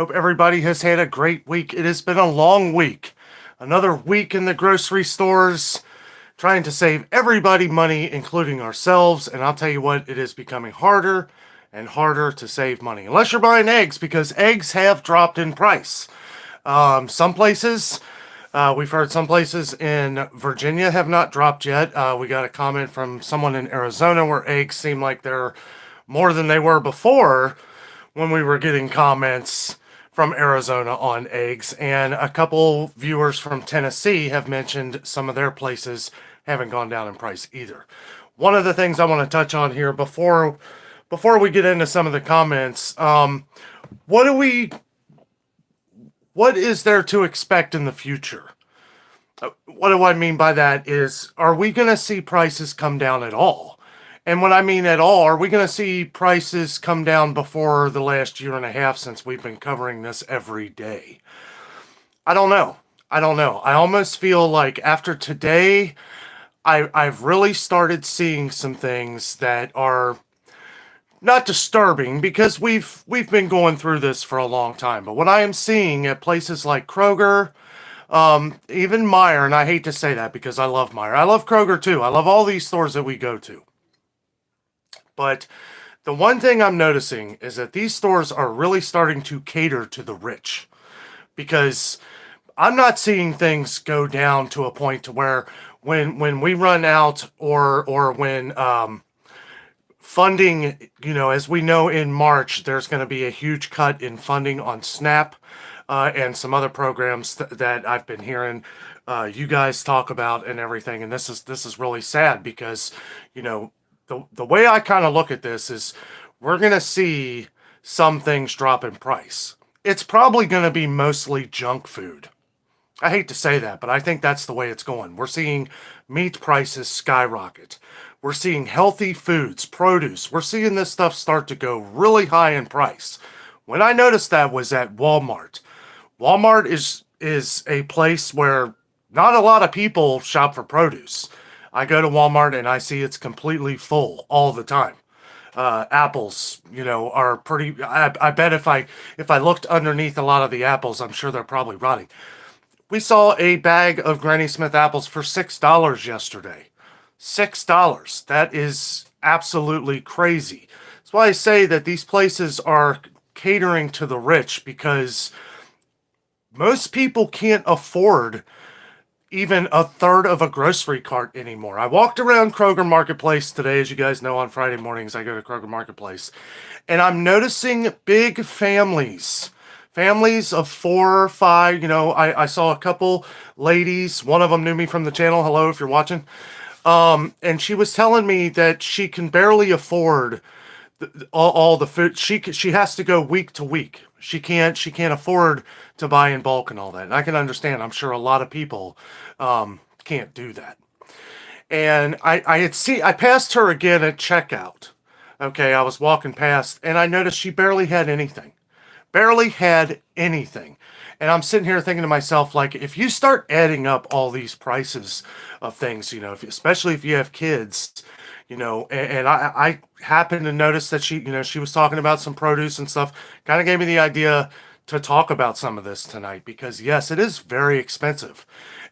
Hope everybody has had a great week. It has been a long week. Another week in the grocery stores, trying to save everybody money, including ourselves. And I'll tell you what, it is becoming harder and harder to save money. Unless you're buying eggs, because eggs have dropped in price. Some places, we've heard some places in Virginia have not dropped yet. We got a comment from someone in Arizona where eggs seem like they're more than they were before when we were getting comments from Arizona on eggs. And a couple viewers from Tennessee have mentioned some of their places haven't gone down in price either. One of the things I want to touch on here before we get into some of the comments, what do we what is there to expect in the future? What do I mean by that is, are we going to see prices come down at all? And when I mean at all, are we going to see prices come down before the last year and a half since we've been covering this every day? I don't know. I almost feel like after today, I've really started seeing some things that are not disturbing because we've been going through this for a long time. But what I am seeing at places like Kroger, even Meijer, and I hate to say that because I love Meijer. I love Kroger too. I love all these stores that we go to. But the one thing I'm noticing is that these stores are really starting to cater to the rich, because I'm not seeing things go down to a point to where when we run out, or when funding, as we know in March, there's going to be a huge cut in funding on SNAP, and some other programs that I've been hearing you guys talk about and everything. And this is really sad because, the way I kind of look at this is we're going to see some things drop in price. It's probably going to be mostly junk food. I hate to say that, but I think that's the way it's going. We're seeing meat prices skyrocket. We're seeing healthy foods, produce. We're seeing this stuff start to go really high in price. When I noticed that was at Walmart. Walmart is a place where not a lot of people shop for produce. I go to Walmart and I see it's completely full all the time. Apples, are pretty. I bet if I looked underneath a lot of the apples, I'm sure they're probably rotting. We saw a bag of Granny Smith apples for $6 yesterday. $6. That is absolutely crazy. That's why I say that these places are catering to the rich, because most people can't afford even a third of a grocery cart anymore. I walked around Kroger Marketplace today. As you guys know, on Friday mornings, I go to Kroger Marketplace. And I'm noticing big families. Families of 4 or 5. I saw a couple ladies. One of them knew me from the channel. Hello, if you're watching. And she was telling me that she can barely afford all the food. She has to go week to week. She can't afford to buy in bulk and all that. And I can understand. I'm sure a lot of people can't do that. And I passed her again at checkout. Okay, I was walking past and I noticed she barely had anything. Barely had anything. And I'm sitting here thinking to myself, like, if you start adding up all these prices of things, especially if you have kids, and I happened to notice that she was talking about some produce and stuff, kind of gave me the idea to talk about some of this tonight, because yes, it is very expensive.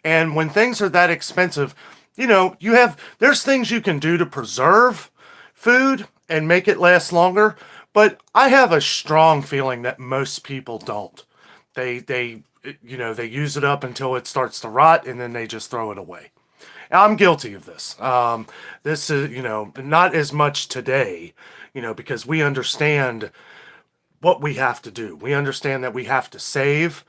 And when things are that expensive, there's things you can do to preserve food and make it last longer, but I have a strong feeling that most people don't. They use it up until it starts to rot and then they just throw it away. I'm guilty of this. This is, not as much today, because we understand what we have to do. We understand that we have to save,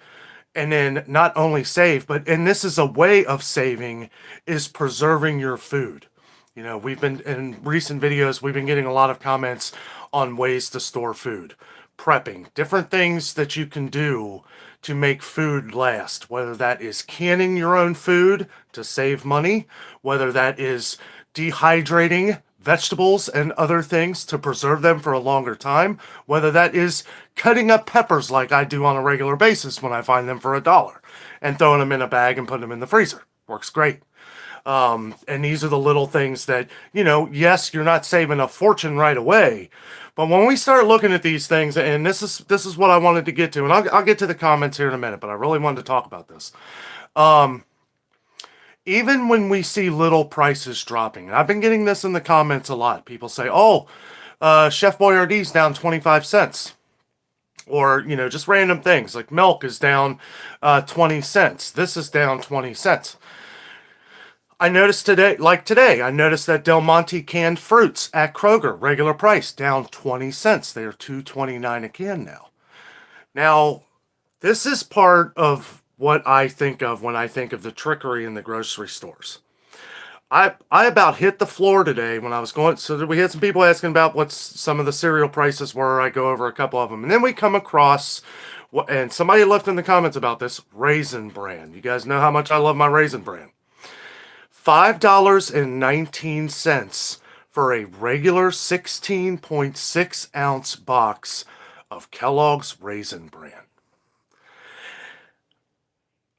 and then not only save, and this is a way of saving, is preserving your food. We've been, in recent videos, we've been getting a lot of comments on ways to store food, prepping, different things that you can do to make food last, whether that is canning your own food to save money, whether that is dehydrating vegetables and other things to preserve them for a longer time, whether that is cutting up peppers like I do on a regular basis when I find them for $1 and throwing them in a bag and putting them in the freezer. Works great. And these are the little things that, yes, you're not saving a fortune right away. But when we start looking at these things, and this is what I wanted to get to, and I'll get to the comments here in a minute, but I really wanted to talk about this. Even when we see little prices dropping, and I've been getting this in the comments a lot. People say, oh, Chef Boyardee's down 25 cents. Or, just random things like milk is down 20 cents. This is down 20 cents. I noticed today that Del Monte canned fruits at Kroger, regular price, down 20 cents. They are $2.29 a can now. Now, this is part of what I think of when I think of the trickery in the grocery stores. I about hit the floor today when I was going. So we had some people asking about what some of the cereal prices were. I go over a couple of them. And then we come across, and somebody left in the comments about this, Raisin Bran. You guys know how much I love my Raisin Bran. $5.19 for a regular 16.6 ounce box of Kellogg's Raisin Bran.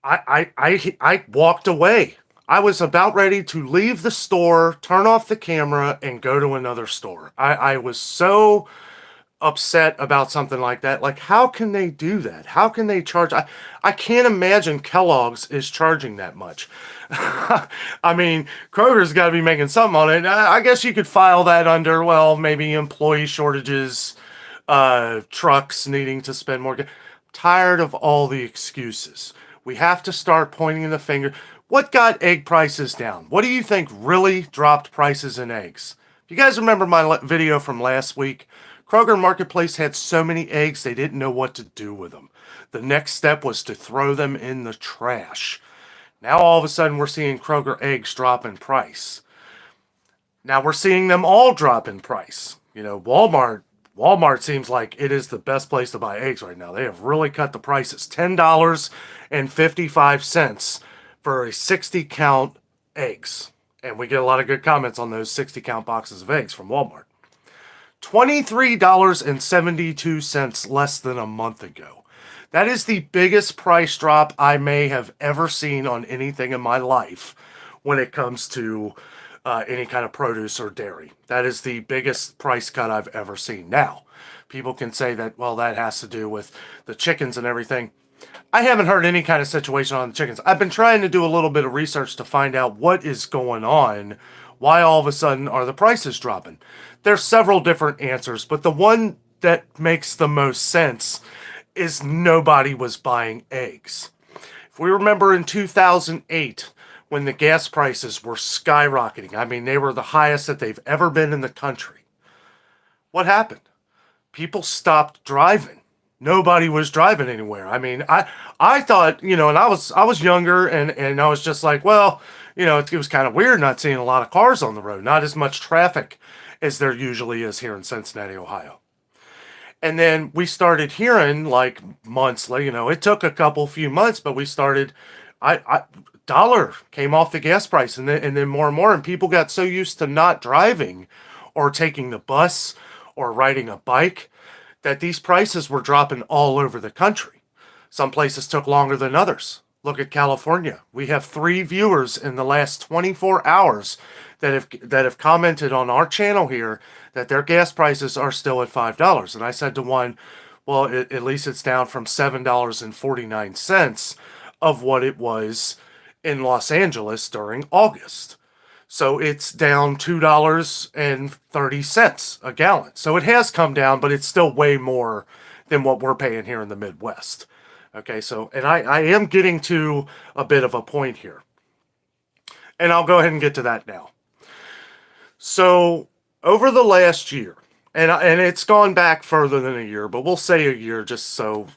I walked away. I was about ready to leave the store, turn off the camera, and go to another store. I was so upset about something like that. Like, how can they do that? How can they charge? I can't imagine Kellogg's is charging that much. I mean, Kroger's got to be making something on it. I guess you could file that under, well, maybe employee shortages, trucks needing to spend more. Tired of all the excuses. We have to start pointing the finger. What got egg prices down? What do you think really dropped prices in eggs? If you guys remember my video from last week, Kroger Marketplace had so many eggs they didn't know what to do with them. The next step was to throw them in the trash. Now all of a sudden we're seeing Kroger eggs drop in price. Now we're seeing them all drop in price. Walmart seems like it is the best place to buy eggs right now. They have really cut the prices. $10.55 for a 60 count eggs. And we get a lot of good comments on those 60 count boxes of eggs from Walmart. $23.72 less than a month ago. That is the biggest price drop I may have ever seen on anything in my life when it comes to any kind of produce or dairy. That is the biggest price cut I've ever seen. Now, people can say that, well, that has to do with the chickens and everything. I haven't heard any kind of situation on the chickens. I've been trying to do a little bit of research to find out what is going on. Why all of a sudden are the prices dropping? There's several different answers, but the one that makes the most sense is nobody was buying eggs. If we remember in 2008, when the gas prices were skyrocketing, I mean, they were the highest that they've ever been in the country. What happened? People stopped driving. Nobody was driving anywhere. I mean, I thought, and I was younger and I was just like, well, it was kind of weird not seeing a lot of cars on the road, not as much traffic as there usually is here in Cincinnati, Ohio. And then we started hearing like months later, it took a few months, but we started, dollar came off the gas price and then more and more, and people got so used to not driving or taking the bus or riding a bike that these prices were dropping all over the country. Some places took longer than others. Look at California. We have 3 viewers in the last 24 hours that have commented on our channel here that their gas prices are still at $5. And I said to one, well, at least it's down from $7.49 of what it was in Los Angeles during August. So it's down $2.30 a gallon. So it has come down, but it's still way more than what we're paying here in the Midwest. Okay, so, and I am getting to a bit of a point here. And I'll go ahead and get to that now. So over the last year, and it's gone back further than a year, but we'll say a year just so,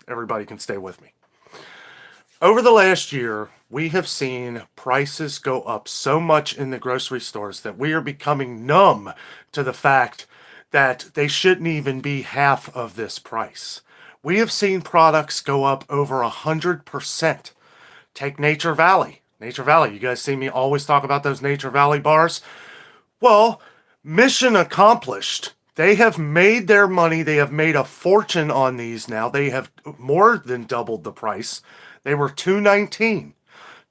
everybody can stay with me. Over the last year, we have seen prices go up so much in the grocery stores that we are becoming numb to the fact that they shouldn't even be half of this price. We have seen products go up over 100%. Take Nature Valley. Nature Valley, you guys see me always talk about those Nature Valley bars? Well, mission accomplished. They have made their money. They have made a fortune on these now. They have more than doubled the price. They were $2.19.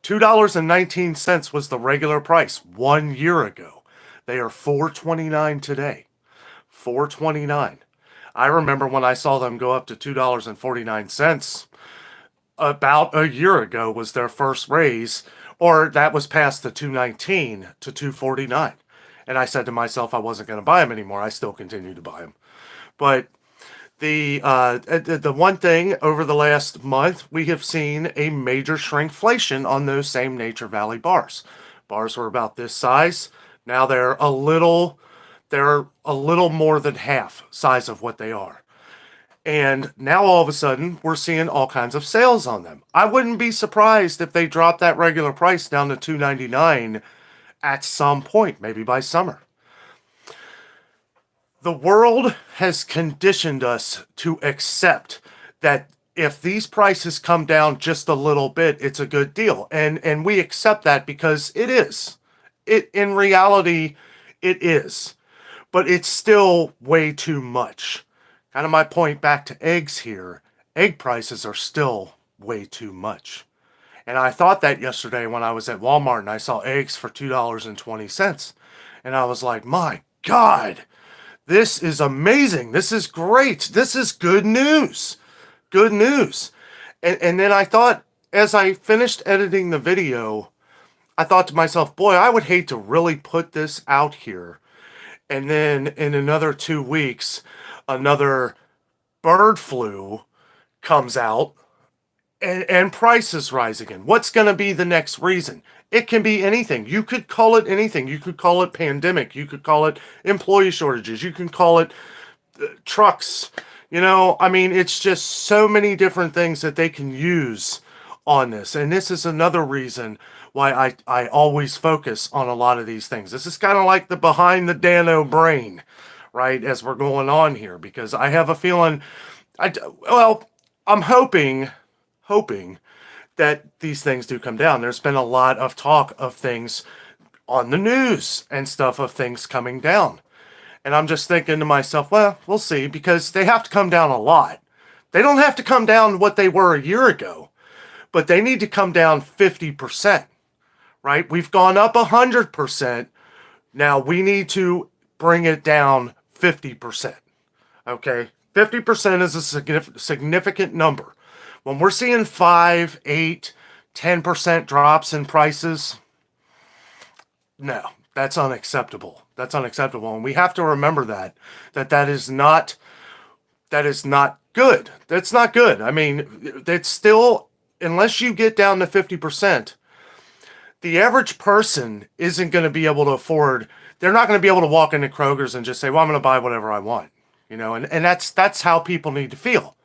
$2.19 was the regular price 1 year ago. They are $4.29 today. $4.29. I remember when I saw them go up to $2.49 about a year ago was their first raise, or that was past the 219 to 249. And I said to myself I wasn't going to buy them anymore. I still continue to buy them. But the one thing over the last month, we have seen a major shrinkflation on those same Nature Valley bars. Bars were about this size. Now they're a little more than half size of what they are. And now all of a sudden, we're seeing all kinds of sales on them. I wouldn't be surprised if they drop that regular price down to $2.99 at some point, maybe by summer. The world has conditioned us to accept that if these prices come down just a little bit, it's a good deal. And we accept that because it is. In reality, it is. But it's still way too much. Kind of my point back to eggs here. Egg prices are still way too much. And I thought that yesterday when I was at Walmart and I saw eggs for $2.20. And I was like, my God, this is amazing. This is great. This is good news. Good news. And then I thought, as I finished editing the video, I thought to myself, boy, I would hate to really put this out here. And then in another 2 weeks, another bird flu comes out and prices rise again. What's going to be the next reason? It can be anything. You could call it anything. You could call it pandemic. You could call it employee shortages. You can call it trucks. I mean, it's just so many different things that they can use on this. And this is another reason why I always focus on a lot of these things. This is kind of like the behind the Danno brain, right, as we're going on here, because I have a feeling, I'm hoping that these things do come down. There's been a lot of talk of things on the news and stuff of things coming down. And I'm just thinking to myself, well, we'll see, because they have to come down a lot. They don't have to come down what they were a year ago, but they need to come down 50%, right? We've gone up 100%. Now we need to bring it down 50%. Okay? 50% is a significant number. When we're seeing 5, 8, 10% drops in prices, no, that's unacceptable. That's unacceptable. And we have to remember that is not good. That's not good. I mean, it's still, unless you get down to 50%, the average person isn't going to be able to afford, they're not going to be able to walk into Kroger's and just say, well, I'm going to buy whatever I want. And that's how people need to feel.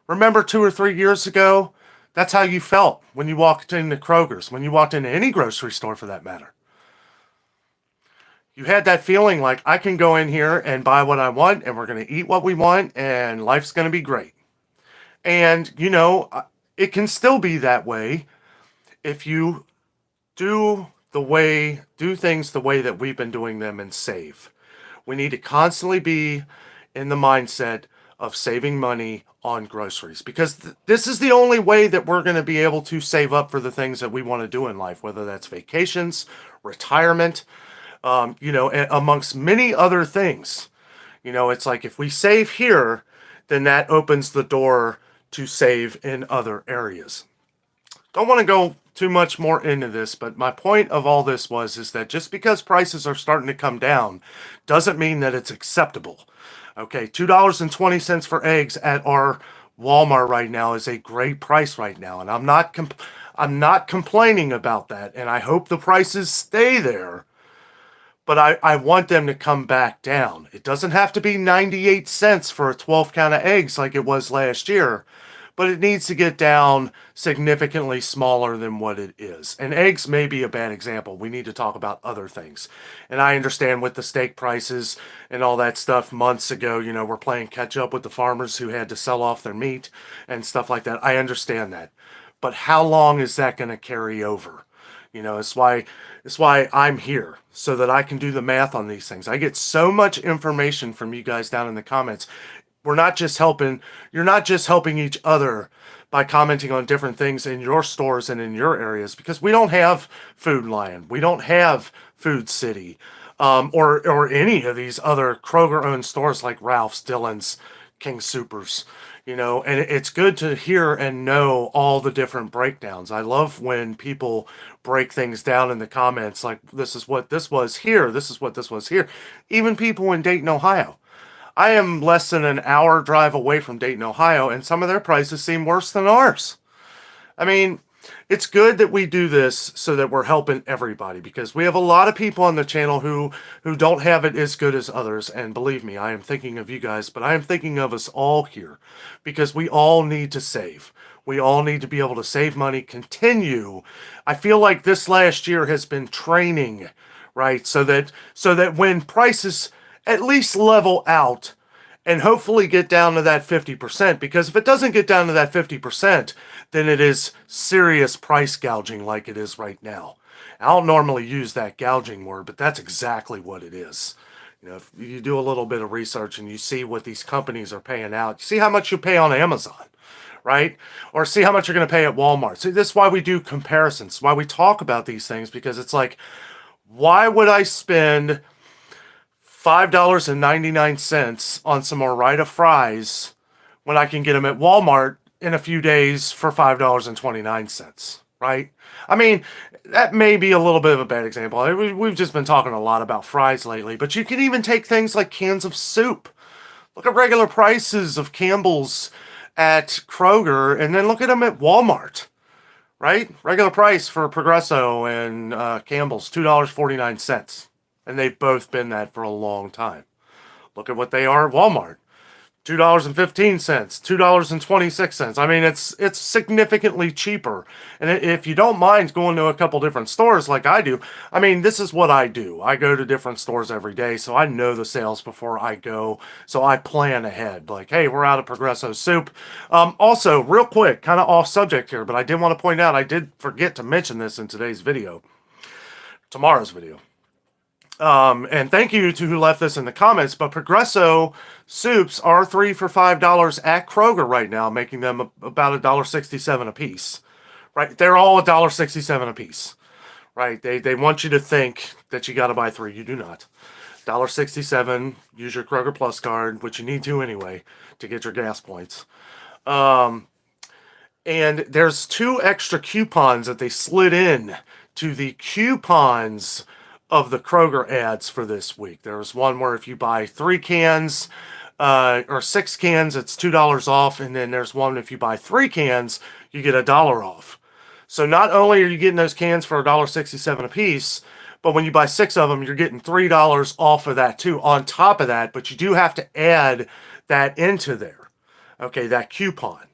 Remember 2 or 3 years ago, that's how you felt when you walked into Kroger's, when you walked into any grocery store for that matter. You had that feeling like, I can go in here and buy what I want, and we're going to eat what we want, and life's going to be great. And, it can still be that way if you do things the way that we've been doing them and save. We need to constantly be in the mindset of saving money on groceries, because this is the only way that we're going to be able to save up for the things that we want to do in life, whether that's vacations, retirement, amongst many other things. It's like if we save here, then that opens the door to save in other areas. Don't want to go too much more into this, but my point of all this is that just because prices are starting to come down doesn't mean that it's acceptable. Okay, $2.20 for eggs at our Walmart right now is a great price right now, and I'm not complaining about that, and I hope the prices stay there. But I want them to come back down. It doesn't have to be 98 cents for a 12 count of eggs like it was last year, but it needs to get down significantly smaller than what it is. And eggs may be a bad example. We need to talk about other things. And I understand with the steak prices and all that stuff months ago, we're playing catch up with the farmers who had to sell off their meat and stuff like that. I understand that. But how long is that going to carry over? It's why I'm here, so that I can do the math on these things. I get so much information from you guys down in the comments. We're not just helping, you're not just helping each other by commenting on different things in your stores and in your areas, because we don't have Food Lion, we don't have Food City, or any of these other Kroger-owned stores like Ralph's, Dillon's, King Supers, and it's good to hear and know all the different breakdowns. I love when people break things down in the comments, like this is what this was here, this is what this was here. Even people in Dayton, Ohio. I am less than an hour drive away from Dayton, Ohio, and some of their prices seem worse than ours. I mean, it's good that we do this so that we're helping everybody, because we have a lot of people on the channel who don't have it as good as others. And believe me, I am thinking of you guys, but I am thinking of us all here, because we all need to save. We all need to be able to save money, continue. I feel like this last year has been training, right? So that when prices at least level out and hopefully get down to that 50%, because if it doesn't get down to that 50%, then it is serious price gouging like it is right now. I don't normally use that gouging word, but that's exactly what it is. If you do a little bit of research and you see what these companies are paying out, you see how much you pay on Amazon, right? Or see how much you're going to pay at Walmart. See, this is why we do comparisons, why we talk about these things, because it's like, why would I spend $5.99 on some Ore-Ida fries when I can get them at Walmart in a few days for $5.29, right? I mean, that may be a little bit of a bad example. We've just been talking a lot about fries lately, but you can even take things like cans of soup. Look at regular prices of Campbell's at Kroger, and then look at them at Walmart, right? Regular price for Progresso and Campbell's, $2.49. And they've both been that for a long time. Look at what they are at Walmart. $2.15, $2.26. I mean, it's significantly cheaper. And if you don't mind going to a couple different stores like I do, I mean, this is what I do. I go to different stores every day, so I know the sales before I go. So I plan ahead. Like, hey, we're out of Progresso soup. Also, real quick, kind of off subject here, but I did want to point out, I did forget to mention this in tomorrow's video. And thank you to who left this in the comments, but Progresso soups are 3 for $5 at Kroger right now, making them about $1.67 a piece, right? They're all $1.67 a piece, right? They want you to think that you got to buy 3. You do not. $1.67, use your Kroger Plus card, which you need to anyway, to get your gas points. And there's 2 extra coupons that they slid in to the coupons of the Kroger ads for this week. There was one where if you buy 3 cans or 6 cans, it's $2 off. And then there's one if you buy 3 cans, you get $1 off. So not only are you getting those cans for $1.67 a piece, but when you buy 6 of them, you're getting $3 off of that too, on top of that. But you do have to add that into there, okay, that coupon.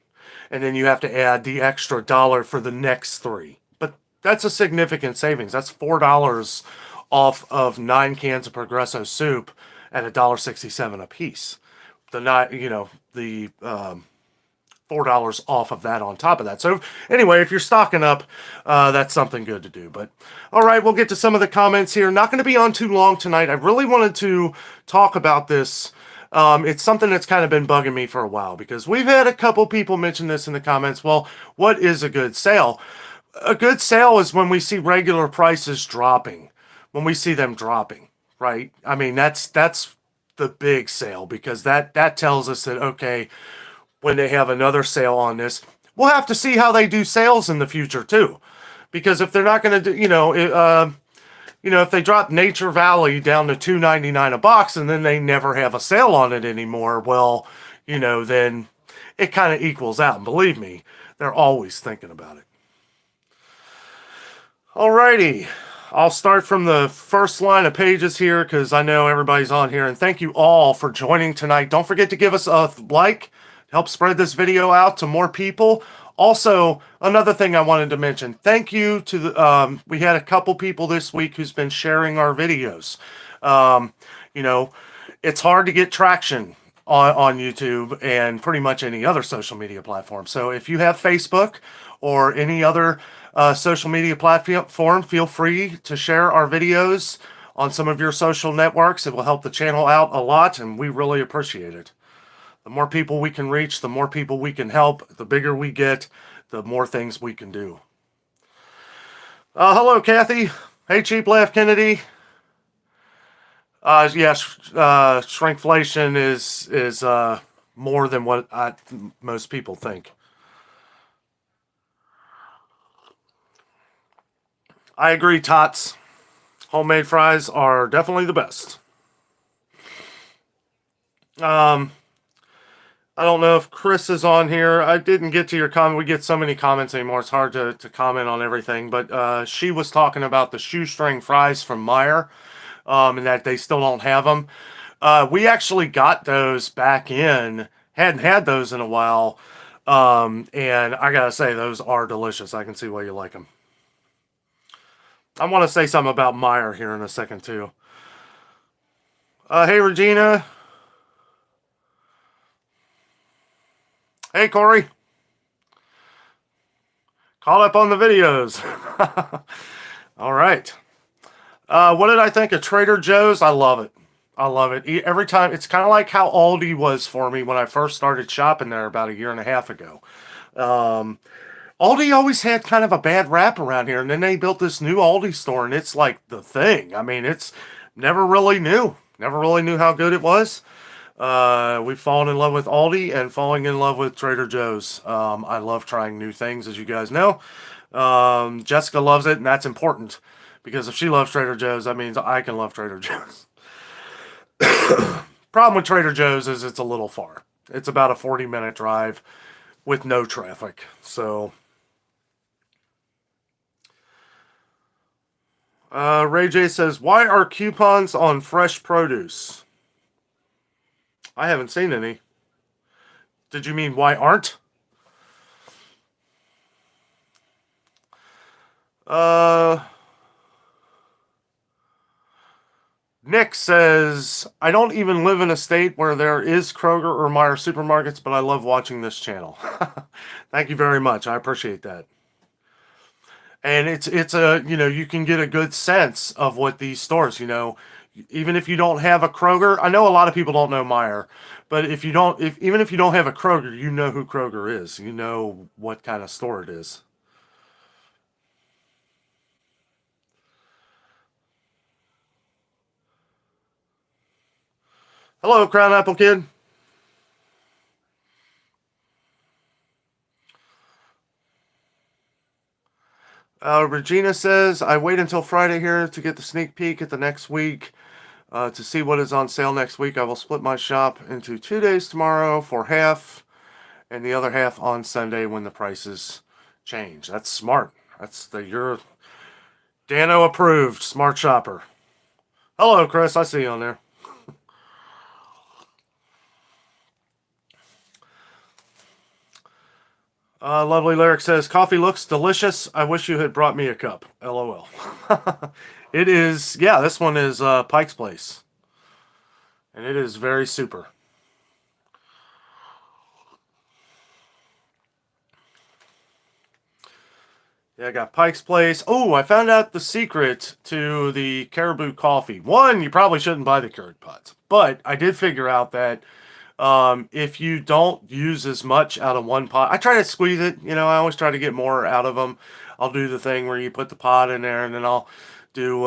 And then you have to add the extra $1 for the next 3. But that's a significant savings. That's $4 off of 9 cans of Progresso soup at $1.67 a piece. The $4 off of that on top of that. So anyway, if you're stocking up, that's something good to do. But all right, we'll get to some of the comments here. Not going to be on too long tonight. I really wanted to talk about this. It's something that's kind of been bugging me for a while, because we've had a couple people mention this in the comments. Well, what is a good sale? A good sale is when we see regular prices dropping. When we see them dropping, right? I mean, that's the big sale, because that tells us that, okay, when they have another sale on this, we'll have to see how they do sales in the future too. Because if they're not going to do, if they drop Nature Valley down to $2.99 a box and then they never have a sale on it anymore, well, then it kind of equals out. And believe me, they're always thinking about it. Alrighty. I'll start from the first line of pages here, because I know everybody's on here. And thank you all for joining tonight. Don't forget to give us a like. Help spread this video out to more people. Also, another thing I wanted to mention. Thank you to the, we had a couple people this week who's been sharing our videos. It's hard to get traction on YouTube and pretty much any other social media platform. So if you have Facebook or any other social media platform, feel free to share our videos on some of your social networks. It will help the channel out a lot, and we really appreciate it. The more people we can reach, the more people we can help, the bigger we get, the more things we can do. Hello, Kathy. Hey, Cheap Laugh Kennedy. Yes, shrinkflation is more than what most people think. I agree, Tots. Homemade fries are definitely the best. I don't know if Chris is on here. I didn't get to your comment. We get so many comments anymore. It's hard to comment on everything. But she was talking about the shoestring fries from Meijer, and that they still don't have them. We actually got those back in. Hadn't had those in a while. And I gotta say, those are delicious. I can see why you like them. I want to say something about Meijer here in a second, too. Hey, Regina. Hey, Corey. Caught up on the videos. All right. What did I think of Trader Joe's? I love it. I love it. Every time, it's kind of like how Aldi was for me when I first started shopping there about a year and a half ago. Aldi always had kind of a bad rap around here, and then they built this new Aldi store, and it's like the thing. I mean, it's never really knew how good it was. We've fallen in love with Aldi and falling in love with Trader Joe's. I love trying new things, as you guys know. Jessica loves it, and that's important because if she loves Trader Joe's, that means I can love Trader Joe's. Problem with Trader Joe's is it's a little far. It's about a 40-minute drive with no traffic. So, Ray J says, why are coupons on fresh produce? I haven't seen any. Did you mean why aren't? Nick says, I don't even live in a state where there is Kroger or Meijer supermarkets, but I love watching this channel. Thank you very much. I appreciate that. And it's a, you can get a good sense of what these stores, even if you don't have a Kroger. I know a lot of people don't know Meijer, but even if you don't have a Kroger, you know who Kroger is. You know what kind of store it is. Hello, Crown Apple Kid. Regina says, I wait until Friday here to get the sneak peek at the next week to see what is on sale next week. I will split my shop into 2 days tomorrow for half and the other half on Sunday when the prices change. That's smart. You're Danno approved, smart shopper. Hello, Chris. I see you on there. Lovely Lyric says, coffee looks delicious. I wish you had brought me a cup. LOL. It is, yeah, this one is Pike's Place. And it is very super. Yeah, I got Pike's Place. Oh, I found out the secret to the caribou coffee. One, you probably shouldn't buy the Keurig pots. But I did figure out that if you don't use as much out of one pot, I try to squeeze it. I always try to get more out of them. I'll do the thing where you put the pot in there, and then I'll do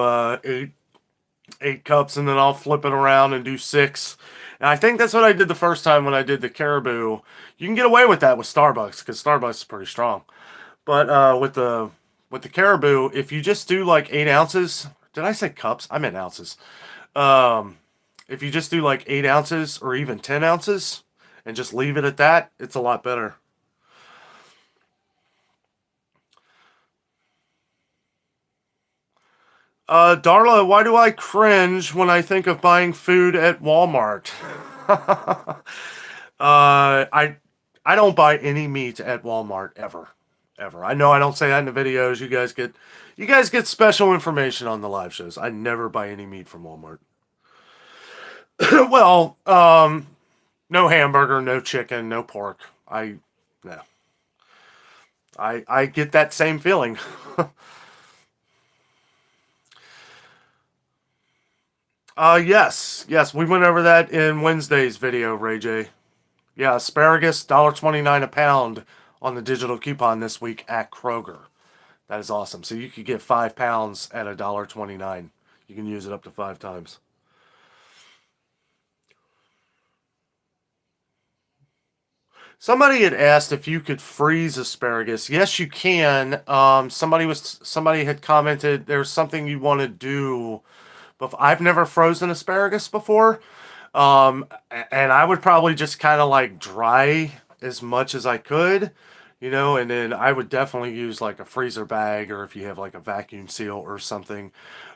eight cups, and then I'll flip it around and do 6. And I think that's what I did the first time when I did the caribou. You can get away with that with Starbucks because Starbucks is pretty strong. But with the caribou, if you just do like 8 ounces, did I say cups? I meant ounces. If you just do like 8 ounces or even 10 ounces and just leave it at that, it's a lot better. Darla, why do I cringe when I think of buying food at Walmart? I don't buy any meat at Walmart ever. Ever. I know I don't say that in the videos. You guys get special information on the live shows. I never buy any meat from Walmart. Well, no hamburger, no chicken, no pork. No. I get that same feeling. Yes, we went over that in Wednesday's video, Ray J. Yeah, asparagus, $1.29 a pound on the digital coupon this week at Kroger. That is awesome. So you could get 5 pounds at $1.29. You can use it up to 5 times. Somebody had asked if you could freeze asparagus. Yes, you can. Somebody had commented there's something you want to do, but I've never frozen asparagus before. And I would probably just kind of like dry as much as I could, and then I would definitely use like a freezer bag or if you have like a vacuum seal or something.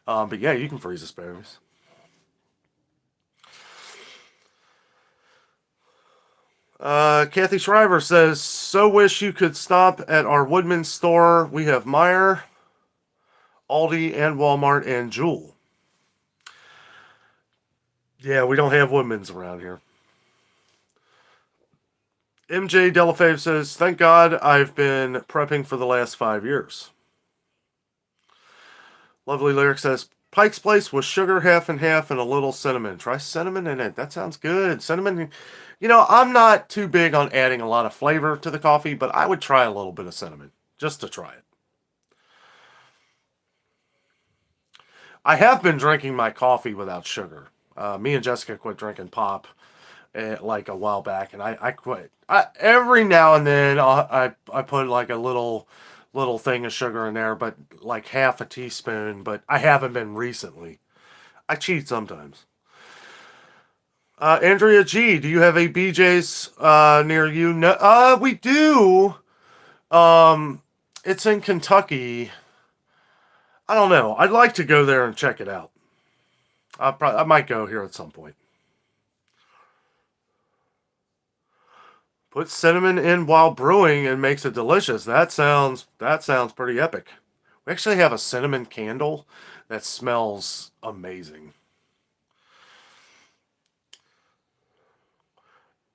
But yeah, you can freeze asparagus. Kathy Shriver says, so wish you could stop at our Woodman store. We have Meijer, Aldi, and Walmart and Jewel. Yeah, we don't have Woodman's around here. MJ Delafave says, thank God I've been prepping for the last 5 years. Lovely Lyric says, Pike's Place with sugar half and half and a little cinnamon. Try cinnamon in it. That sounds good. Cinnamon, I'm not too big on adding a lot of flavor to the coffee, but I would try a little bit of cinnamon just to try it. I have been drinking my coffee without sugar. Me and Jessica quit drinking pop like a while back, and I quit. Every now and then I put like a little thing of sugar in there, but like half a teaspoon. But I haven't been recently. I cheat sometimes. Andrea G, do you have a BJ's near you? No, we do. It's in Kentucky. I don't know. I'd like to go there and check it out. I might go here at some point. Put cinnamon in while brewing and makes it delicious. That sounds pretty epic. We actually have a cinnamon candle that smells amazing.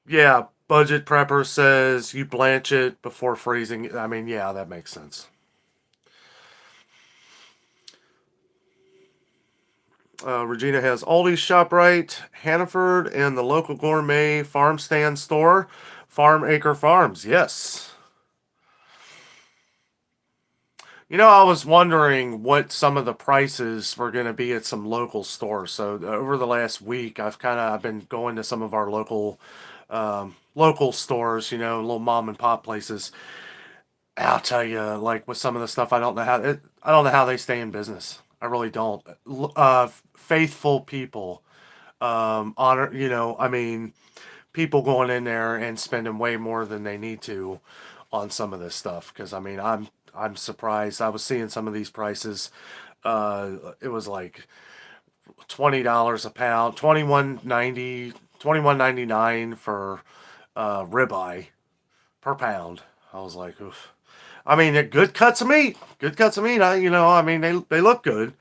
Yeah, Budget Prepper says you blanch it before freezing. I mean, yeah, that makes sense. Regina has Aldi's ShopRite, Hannaford, and the local gourmet farm stand store, Farm Acre Farms. Yes. I was wondering what some of the prices were going to be at some local stores. So over the last week, I've been going to some of our local stores, little mom and pop places. I'll tell you, like with some of the stuff, I don't know how they stay in business. I really don't. Faithful people, honor, I mean, people going in there and spending way more than they need to on some of this stuff. Because I mean, I'm surprised. I was seeing some of these prices. It was like $20 a pound, 21.99 for ribeye per pound. I was like, oof. I mean, they're good cuts of meat. Good cuts of meat. I mean, they look good.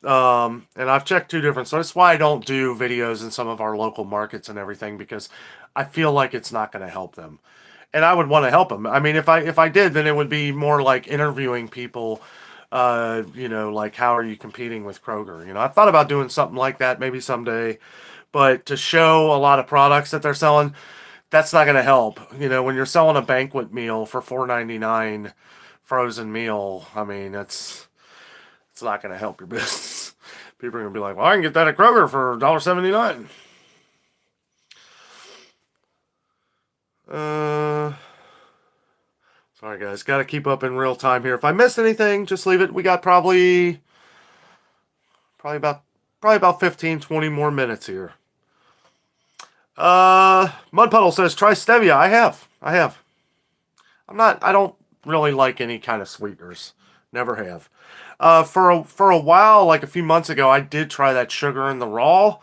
And I've checked two different. So that's why I don't do videos in some of our local markets and everything because I feel like it's not going to help them. And I would want to help them. I mean, if I did, then it would be more like interviewing people. Like how are you competing with Kroger? I thought about doing something like that maybe someday, but to show a lot of products that they're selling, that's not going to help. When you're selling a banquet meal for $4.99 frozen meal, I mean, it's not going to help your business. People are going to be like, well, I can get that at Kroger for $1.79. Sorry guys, got to keep up in real time here. If I missed anything, just leave it. We got probably about 15, 20 more minutes here. Mud Puddle says try stevia. I have. I don't really like any kind of sweeteners. Never have. For a while, like a few months ago, I did try that sugar in the raw,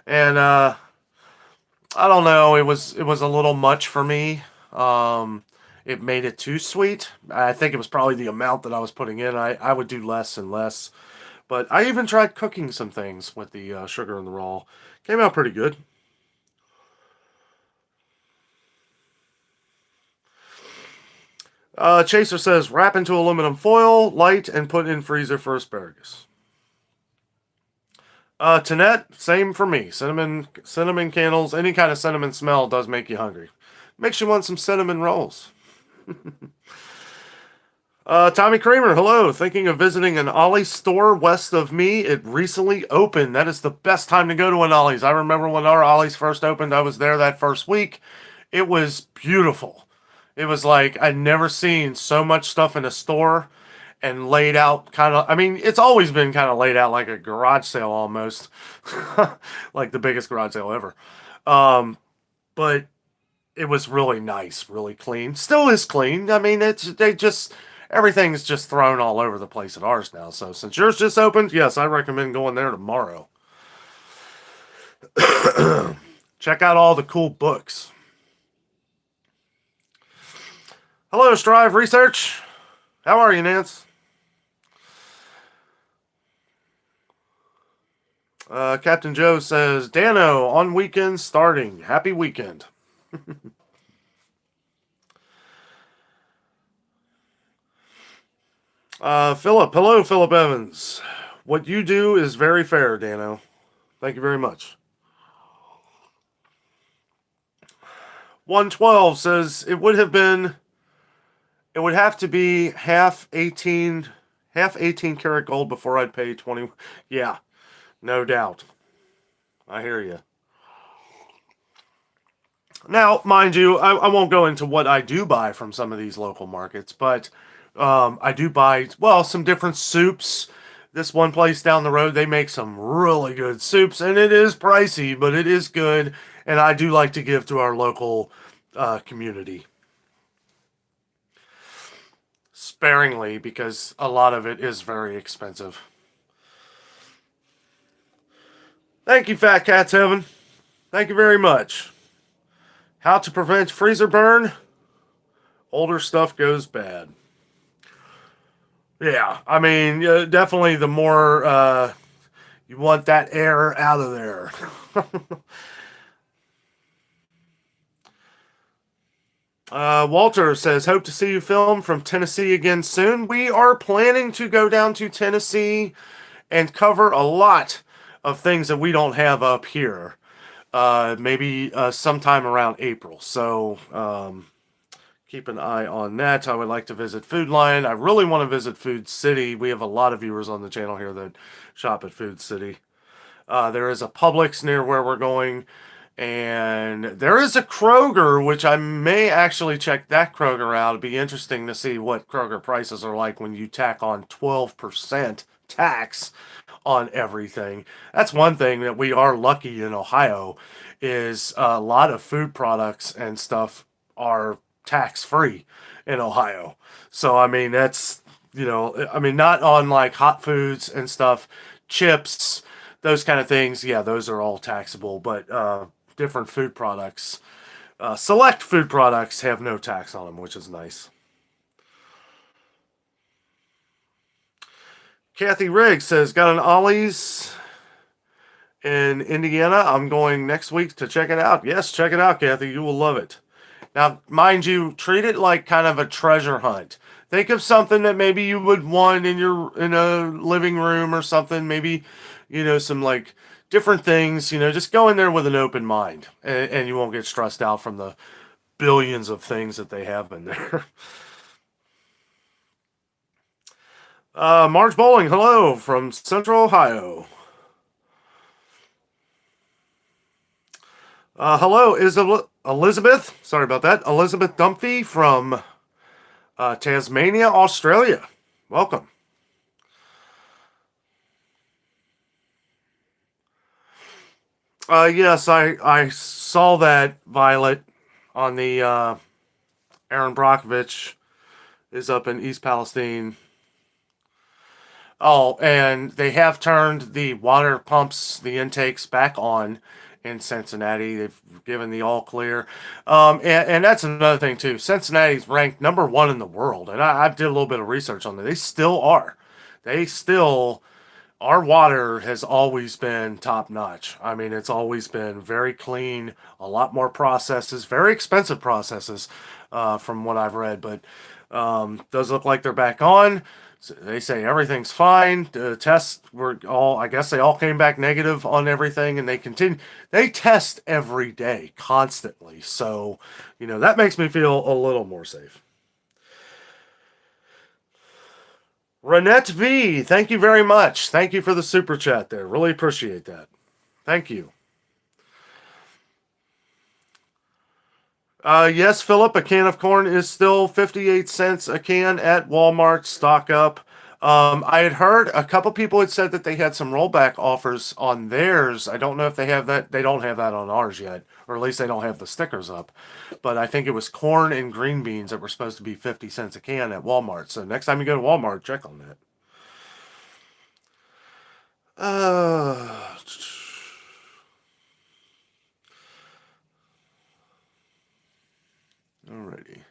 and I don't know. It was a little much for me. It made it too sweet. I think it was probably the amount that I was putting in. I would do less and less. But I even tried cooking some things with the sugar in the raw. Came out pretty good. Chaser says wrap into aluminum foil, light, and put in freezer for asparagus. Tanette, same for me. Cinnamon candles, any kind of cinnamon smell does make you hungry. Makes you want some cinnamon rolls. Tommy Kramer, hello. Thinking of visiting an Ollie store west of me. It recently opened. That is the best time to go to an Ollie's. I remember when our Ollie's first opened, I was there that first week. It was beautiful. It was like I'd never seen so much stuff in a store and laid out kind of, I mean, it's always been kind of laid out like a garage sale almost. Like the biggest garage sale ever. But it was really nice, really clean. Still is clean. I mean, they just everything's just thrown all over the place at ours now. So since yours just opened, yes, I recommend going there tomorrow. Check out all the cool books. Hello, Strive Research. How are you, Nance? Captain Joe says, Danno on weekend starting. Happy weekend. Philip, hello, Philip Evans. What you do is very fair, Danno. Thank you very much. 112 says it would have to be half 18 karat gold before I'd pay 20. Yeah, no doubt. I hear you. Now, mind you, I won't go into what I do buy from some of these local markets, but I do buy, well, some different soups. This one place down the road, they make some really good soups, and it is pricey, but it is good, and I do like to give to our local community. Sparingly, because a lot of it is very expensive. Thank you, Fat Cats Heaven. Thank you very much. How to prevent freezer burn? Older stuff goes bad. Yeah, I mean, definitely the more you want that air out of there. Walter says, hope to see you film from Tennessee again soon. We are planning to go down to Tennessee and cover a lot of things that we don't have up here. Maybe sometime around April. So keep an eye on that. I would like to visit Food Lion. I really want to visit Food City. We have a lot of viewers on the channel here that shop at Food City. There is a Publix near where we're going. And there is a Kroger, which I may actually check that Kroger out. It'd be interesting to see what Kroger prices are like when you tack on 12% tax on everything. That's one thing that we are lucky in Ohio is a lot of food products and stuff are tax free in Ohio. So I mean that's I mean not on like hot foods and stuff, chips, those kind of things. Yeah, those are all taxable, but different food products, select food products have no tax on them, which is nice. Kathy Riggs says, got an Ollie's in Indiana. I'm going next week to check it out. Yes, check it out, Kathy. You will love it. Now, mind you, treat it like kind of a treasure hunt. Think of something that maybe you would want in a living room or something. Maybe, some like different things. Just go in there with an open mind, and you won't get stressed out from the billions of things that they have in there. Marge Bowling, hello from Central Ohio. Hello, Elizabeth. Sorry about that. Elizabeth Dumphy from Tasmania, Australia. Welcome. Yes, I saw that, Violet, on the Aaron Brockovich is up in East Palestine. Oh, and they have turned the water pumps, the intakes back on in Cincinnati. They've given the all clear. And that's another thing, too. Cincinnati's ranked number one in the world. And I did a little bit of research on that. They still are. Our water has always been top notch. I mean, it's always been very clean, a lot more processes, very expensive processes. from what I've read. But does look like they're back on. So they say everything's fine. The tests were all, I guess they all came back negative on everything, and they continue. They test every day, constantly. So, that makes me feel a little more safe. Renette V, thank you very much. Thank you for the super chat there. Really appreciate that. Thank you. Yes, Philip, a can of corn is still 58 cents a can at Walmart. Stock up. I had heard a couple people had said that they had some rollback offers on theirs. I don't know if they have that. They don't have that on ours yet, or at least they don't have the stickers up. But I think it was corn and green beans that were supposed to be 50 cents a can at Walmart. So next time you go to Walmart, check on that. Alrighty.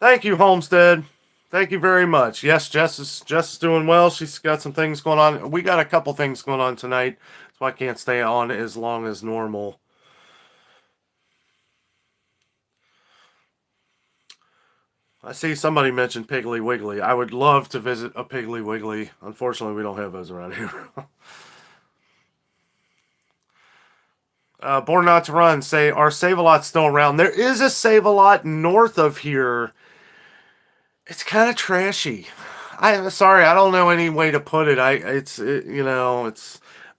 Thank you, Homestead. Thank you very much. Yes, Jess is doing well. She's got some things going on. We got a couple things going on tonight, so I can't stay on as long as normal. I see somebody mentioned Piggly Wiggly. I would love to visit a Piggly Wiggly. Unfortunately, we don't have those around here. Born Not to Run say, are Save-A-Lot still around? There is a Save-A-Lot north of here. It's kind of trashy. I'm sorry, I don't know any way to put it. I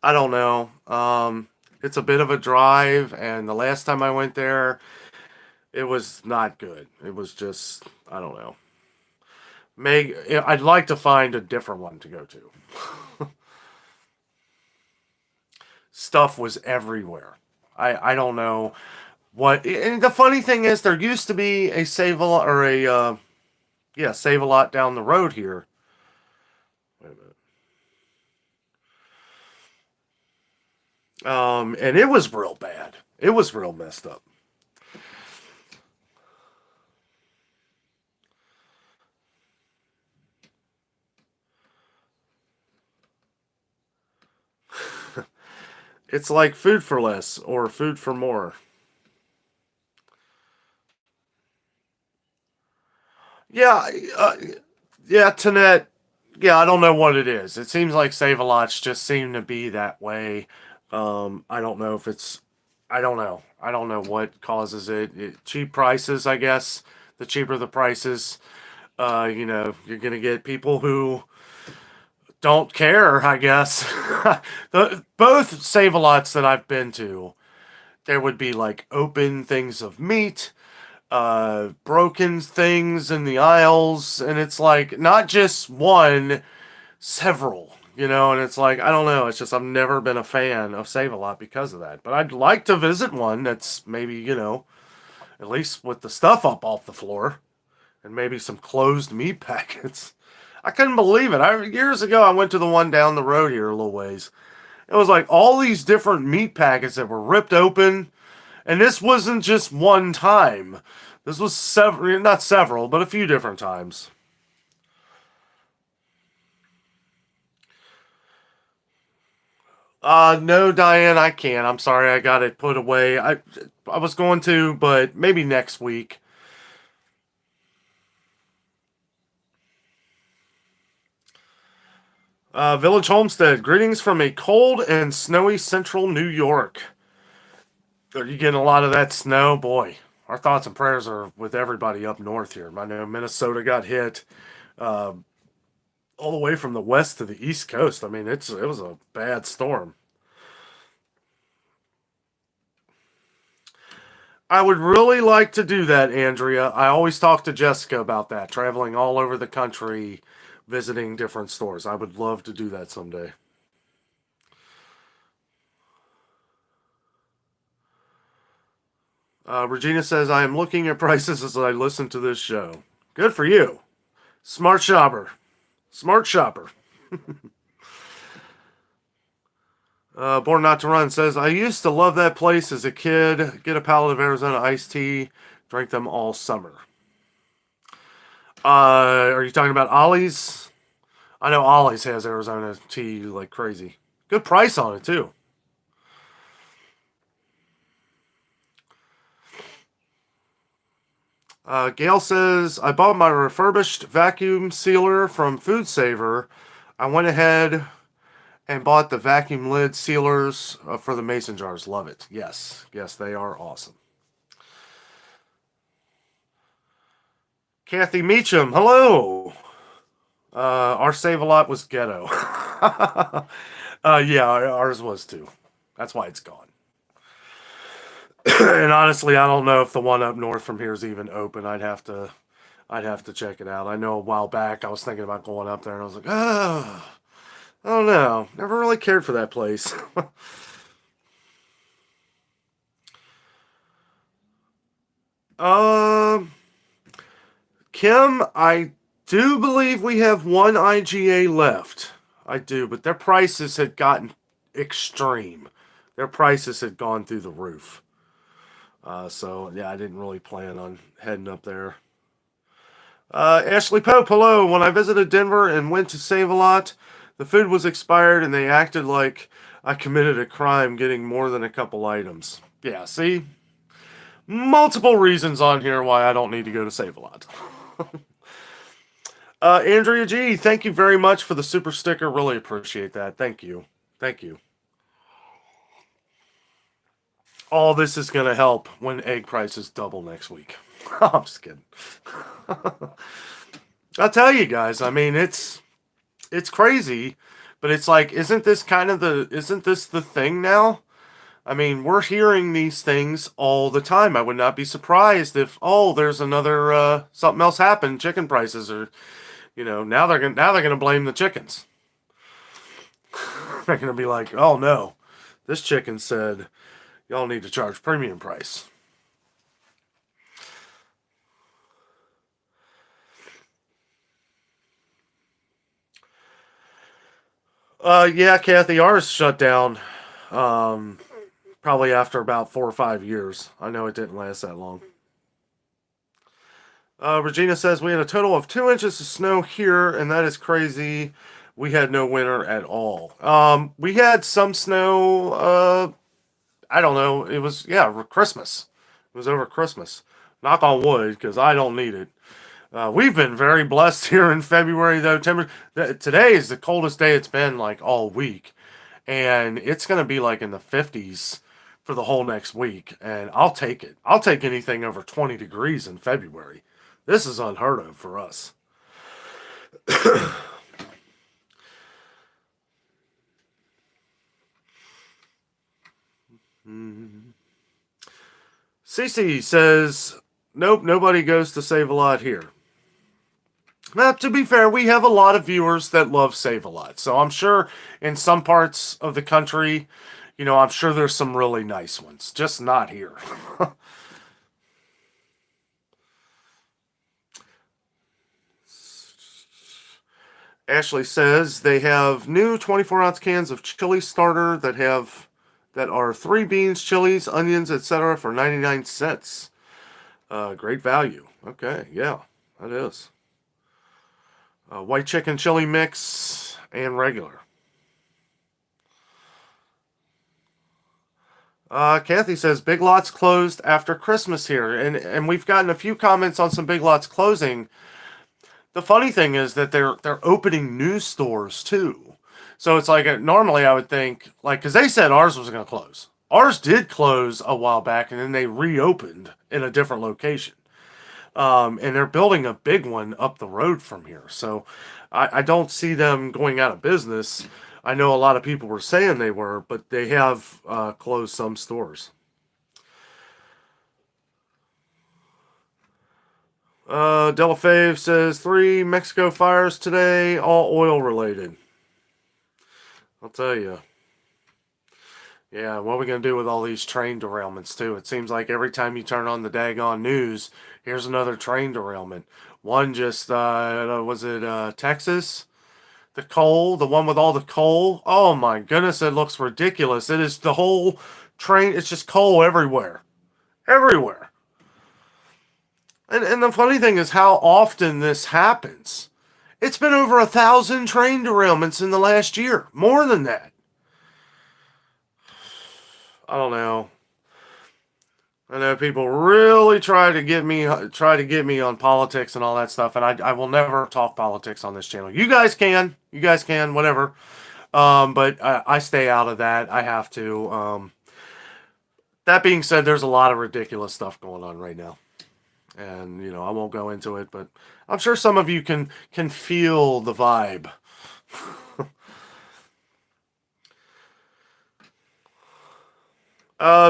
don't know. It's a bit of a drive, and the last time I went there, it was not good. It was just, I don't know. I'd like to find a different one to go to. Stuff was everywhere. I don't know what. And the funny thing is, there used to be a Save-A-Lot or Save-A-Lot down the road here. Wait a minute. And it was real bad. It was real messed up. It's like food for less or food for more. Yeah, yeah, Tanet. Yeah, I don't know what it is. It seems like Save-A-Lots just seem to be that way. I don't know if it's. I don't know. I don't know what causes it. Cheap prices, I guess. The cheaper the prices, you're gonna get people who don't care. I guess. Both Save-A-Lots that I've been to, there would be like open things of meat, broken things in the aisles, and it's like not just one, several, and it's like, I don't know, it's just I've never been a fan of Save-A-Lot because of that. But I'd like to visit one that's maybe, at least with the stuff up off the floor and maybe some closed meat packets. I couldn't believe it. Years ago I went to the one down the road here a little ways. It was like all these different meat packets that were ripped open, and this wasn't just one time. This was several, not several, but a few different times. No, Diane, I can't. I'm sorry, I got it put away. I was going to, but maybe next week. Village Homestead, greetings from a cold and snowy central New York. Are you getting a lot of that snow? Boy, our thoughts and prayers are with everybody up north here. I know Minnesota got hit all the way from the west to the east coast. I mean, it was a bad storm. I would really like to do that, Andrea. I always talk to Jessica about that, traveling all over the country, visiting different stores. I would love to do that someday. Regina says, I am looking at prices as I listen to this show. Good for you. Smart shopper. Smart shopper. Born Not to Run says, I used to love that place as a kid. Get a pallet of Arizona iced tea. Drink them all summer. Are you talking about Ollie's? I know Ollie's has Arizona tea like crazy. Good price on it, too. Gail says, I bought my refurbished vacuum sealer from Food Saver. I went ahead and bought the vacuum lid sealers for the mason jars. Love it. Yes, they are awesome. Kathy Meacham, hello. Our Save-A-Lot was ghetto. Yeah, ours was too. That's why it's gone. And honestly, I don't know if the one up north from here is even open. I'd have to check it out. I know a while back I was thinking about going up there, and I was like, oh, I don't know. Never really cared for that place. um, Kim, I do believe we have one IGA left. I do, but their prices had gotten extreme. Their prices had gone through the roof. So yeah, I didn't really plan on heading up there. Ashley Pope, hello. When I visited Denver and went to Save-A-Lot, the food was expired and they acted like I committed a crime getting more than a couple items. Yeah, see? Multiple reasons on here why I don't need to go to Save-A-Lot. Andrea G, thank you very much for the super sticker. Really appreciate that. Thank you. Thank you. All this is going to help when egg prices double next week. I'm just kidding. I'll tell you guys, I mean, it's crazy, but it's like, isn't this the thing now? I mean, we're hearing these things all the time. I would not be surprised if, oh, there's another something else happened. Chicken prices are, now they're gonna blame the chickens. They're gonna be like, oh no, this chicken said y'all need to charge premium price. Yeah, Kathy, ours shut down. Probably after about 4 or 5 years. I know it didn't last that long. Regina says we had a total of 2 inches of snow here, and that is crazy. We had no winter at all. We had some snow. I don't know. It was Christmas. It was over Christmas. Knock on wood, because I don't need it. We've been very blessed here in February, though. Today is the coldest day it's been like all week, and it's going to be like in the 50s for the whole next week, and I'll take it. I'll take anything over 20 degrees in February. This is unheard of for us. Cece says, nope, nobody goes to Save-A-Lot here. Now, to be fair, we have a lot of viewers that love Save-A-Lot. So I'm sure in some parts of the country, I'm sure there's some really nice ones. Just not here. Ashley says they have new 24-ounce cans of chili starter that are 3 beans, chilies, onions, etc. for 99 cents. Great value. Okay, yeah, that is. White chicken chili mix and regular. Kathy says Big Lots closed after Christmas here, and we've gotten a few comments on some Big Lots closing. The funny thing is that they're opening new stores too. So it's like normally I would think because they said ours was going to close. Ours did close a while back, and then they reopened in a different location. And they're building a big one up the road from here. So I don't see them going out of business. I know a lot of people were saying they were, but they have closed some stores. Della Fave says 3 Mexico fires today, all oil related. I'll tell you. Yeah, what are we going to do with all these train derailments, too? It seems like every time you turn on the daggone news, here's another train derailment. One just, was it Texas? The one with all the coal. Oh my goodness, it looks ridiculous. It is the whole train, it's just coal everywhere. Everywhere. And the funny thing is how often this happens. It's been over 1,000 train derailments in the last year. More than that. I don't know. I know people really try to get me on politics and all that stuff, and I will never talk politics on this channel. You guys can, whatever. But I stay out of that. I have to. That being said, there's a lot of ridiculous stuff going on right now, and I won't go into it, but I'm sure some of you can feel the vibe.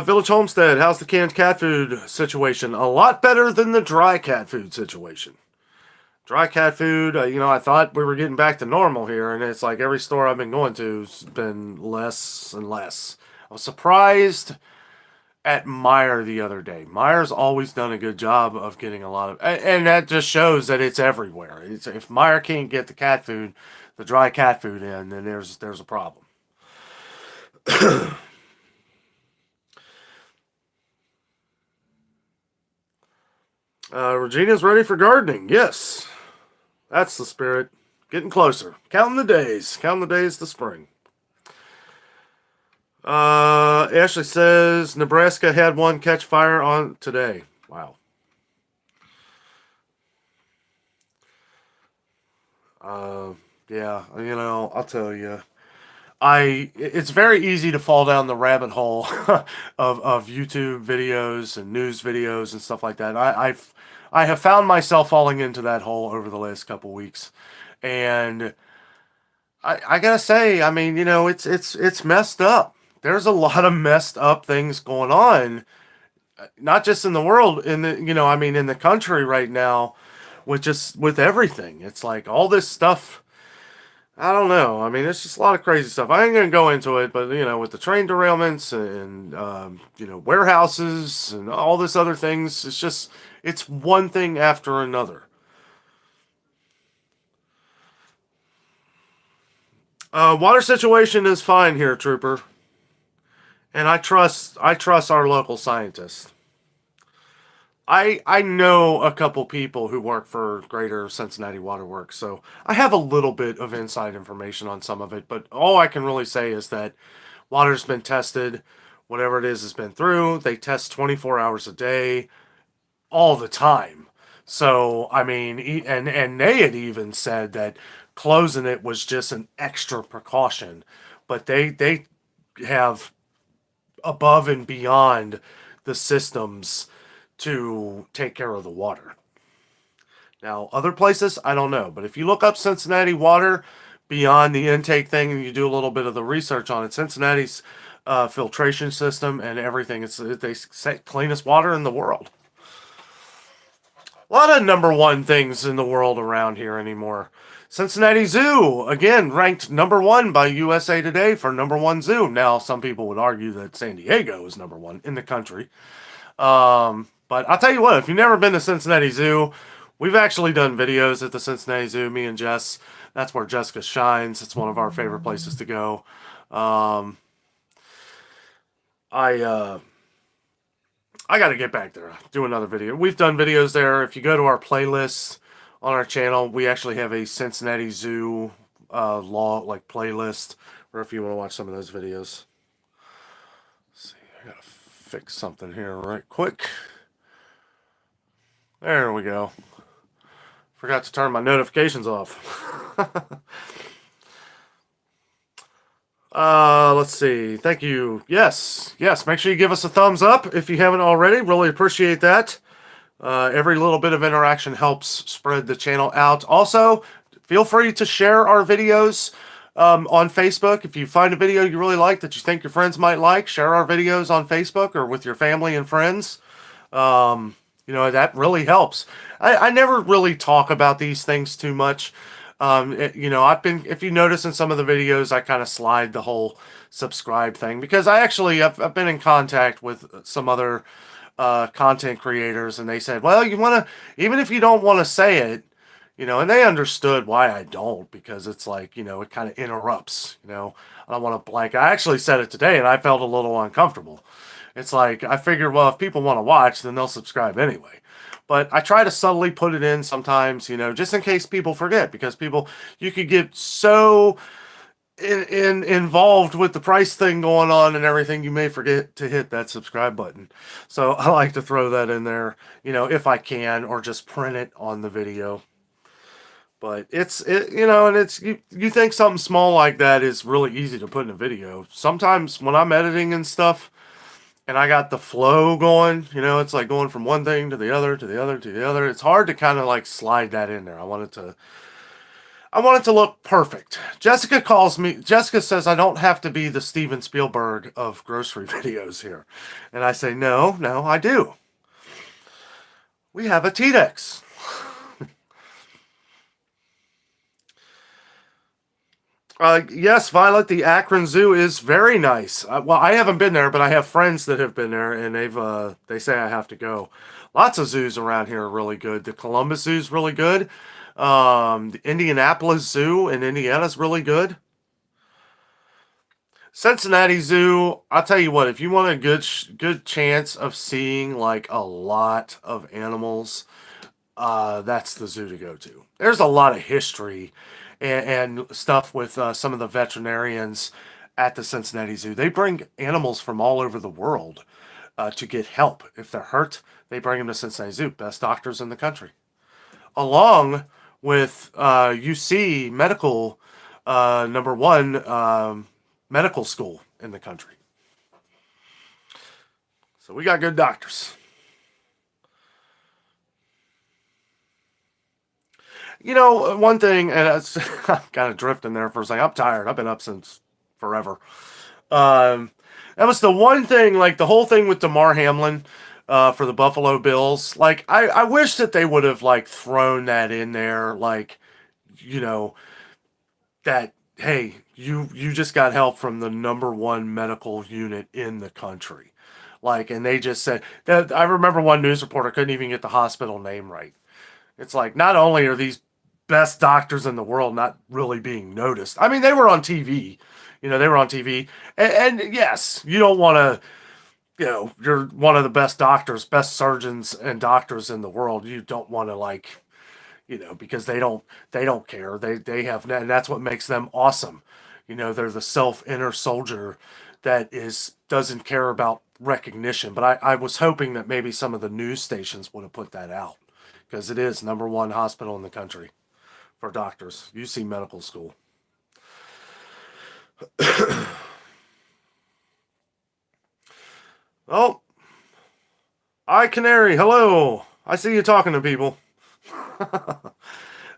Village Homestead, how's the canned cat food situation? A lot better than the dry cat food situation. Dry cat food, I thought we were getting back to normal here, and it's like every store I've been going to has been less and less. I was surprised at Meijer the other day. Meijer's always done a good job of getting a lot of, and that just shows that it's everywhere. If Meijer can't get the dry cat food in, then there's a problem. Regina's ready for gardening. Yes, that's the spirit. Getting closer. Counting the days. Counting the days to spring. Ashley says Nebraska had one catch fire on today. Wow. Yeah, I'll tell you. It's very easy to fall down the rabbit hole of YouTube videos and news videos and stuff like that. I have found myself falling into that hole over the last couple weeks, and I gotta say, I mean, it's messed up. There's a lot of messed up things going on, not just in the world, in the country right now, with everything. It's like all this stuff. I don't know. I mean, it's just a lot of crazy stuff. I ain't gonna go into it, but with the train derailments and warehouses and all this other things, it's one thing after another. Water situation is fine here, Trooper, and I trust our local scientists. I know a couple people who work for Greater Cincinnati Waterworks, so I have a little bit of inside information on some of it, but all I can really say is that water's been tested, whatever it is has been through. They test 24 hours a day, all the time. So, I mean, and they had even said that closing it was just an extra precaution, but they have above and beyond the systems to take care of the water. Now, other places, I don't know. But if you look up Cincinnati water beyond the intake thing and you do a little bit of the research on it, Cincinnati's filtration system and everything, they say cleanest water in the world. A lot of number one things in the world around here anymore. Cincinnati Zoo, again, ranked number one by USA Today for number one zoo. Now, some people would argue that San Diego is number one in the country. But I'll tell you what, if you've never been to Cincinnati Zoo, we've actually done videos at the Cincinnati Zoo, me and Jess. That's where Jessica shines. It's one of our favorite places to go. I got to get back there, do another video. We've done videos there. If you go to our playlists on our channel, we actually have a Cincinnati Zoo playlist, or if you want to watch some of those videos. Let's see, I got to fix something here right quick. There we go. Forgot to turn my notifications off. Let's see. Thank you. Yes. Make sure you give us a thumbs up if you haven't already. Really appreciate that. Every little bit of interaction helps spread the channel out. Also, feel free to share our videos on Facebook. If you find a video you really like that you think your friends might like, share our videos on Facebook or with your family and friends. That really helps. I never really talk about these things too much. If you notice in some of the videos, I kind of slide the whole subscribe thing because I've been in contact with some other content creators, and they said, well, even if you don't want to say it, and they understood why I don't, because it's like, it kind of interrupts, I don't want to blank. I actually said it today and I felt a little uncomfortable. It's like, I figured, well, if people want to watch, then they'll subscribe anyway. But I try to subtly put it in sometimes, just in case people forget, because you could get so involved with the price thing going on and everything, you may forget to hit that subscribe button. So I like to throw that in there, if I can, or just print it on the video. But and it's you think something small like that is really easy to put in a video. Sometimes when I'm editing and stuff, and I got the flow going, it's like going from one thing to the other, to the other, to the other. It's hard to kind of like slide that in there. I want it to look perfect. Jessica says I don't have to be the Steven Spielberg of grocery videos here. And I say, no, I do. We have a T-Dex. Yes, Violet, the Akron Zoo is very nice. Well, I haven't been there, but I have friends that have been there, and they say I have to go. Lots of zoos around here are really good. The Columbus Zoo is really good. The Indianapolis Zoo in Indiana is really good. Cincinnati Zoo, I'll tell you what, if you want a good chance of seeing like a lot of animals, that's the zoo to go to. There's a lot of history and stuff with some of the veterinarians at the Cincinnati Zoo. They bring animals from all over the world to get help. If they're hurt, they bring them to Cincinnati Zoo. Best doctors in the country. Along with UC Medical, number one medical school in the country. So we got good doctors. One thing, and I'm kind of drifting there for a second. I'm tired. I've been up since forever. That was the one thing, like the whole thing with DeMar Hamlin for the Buffalo Bills. Like, I wish that they would have like thrown that in there, like, that hey, you just got help from the number one medical unit in the country. Like, and they just said that. I remember one news reporter couldn't even get the hospital name right. It's like, not only are these best doctors in the world not really being noticed. I mean, they were on TV. They were on TV. And yes, you don't want to, you're one of the best doctors, best surgeons and doctors in the world. You don't want to like, because they don't care. They have, and that's what makes them awesome. They're the self inner soldier that doesn't care about recognition. But I was hoping that maybe some of the news stations would have put that out, because it is number one hospital in the country for doctors. UC Medical School. Oh, Canary, hello. I see you talking to people.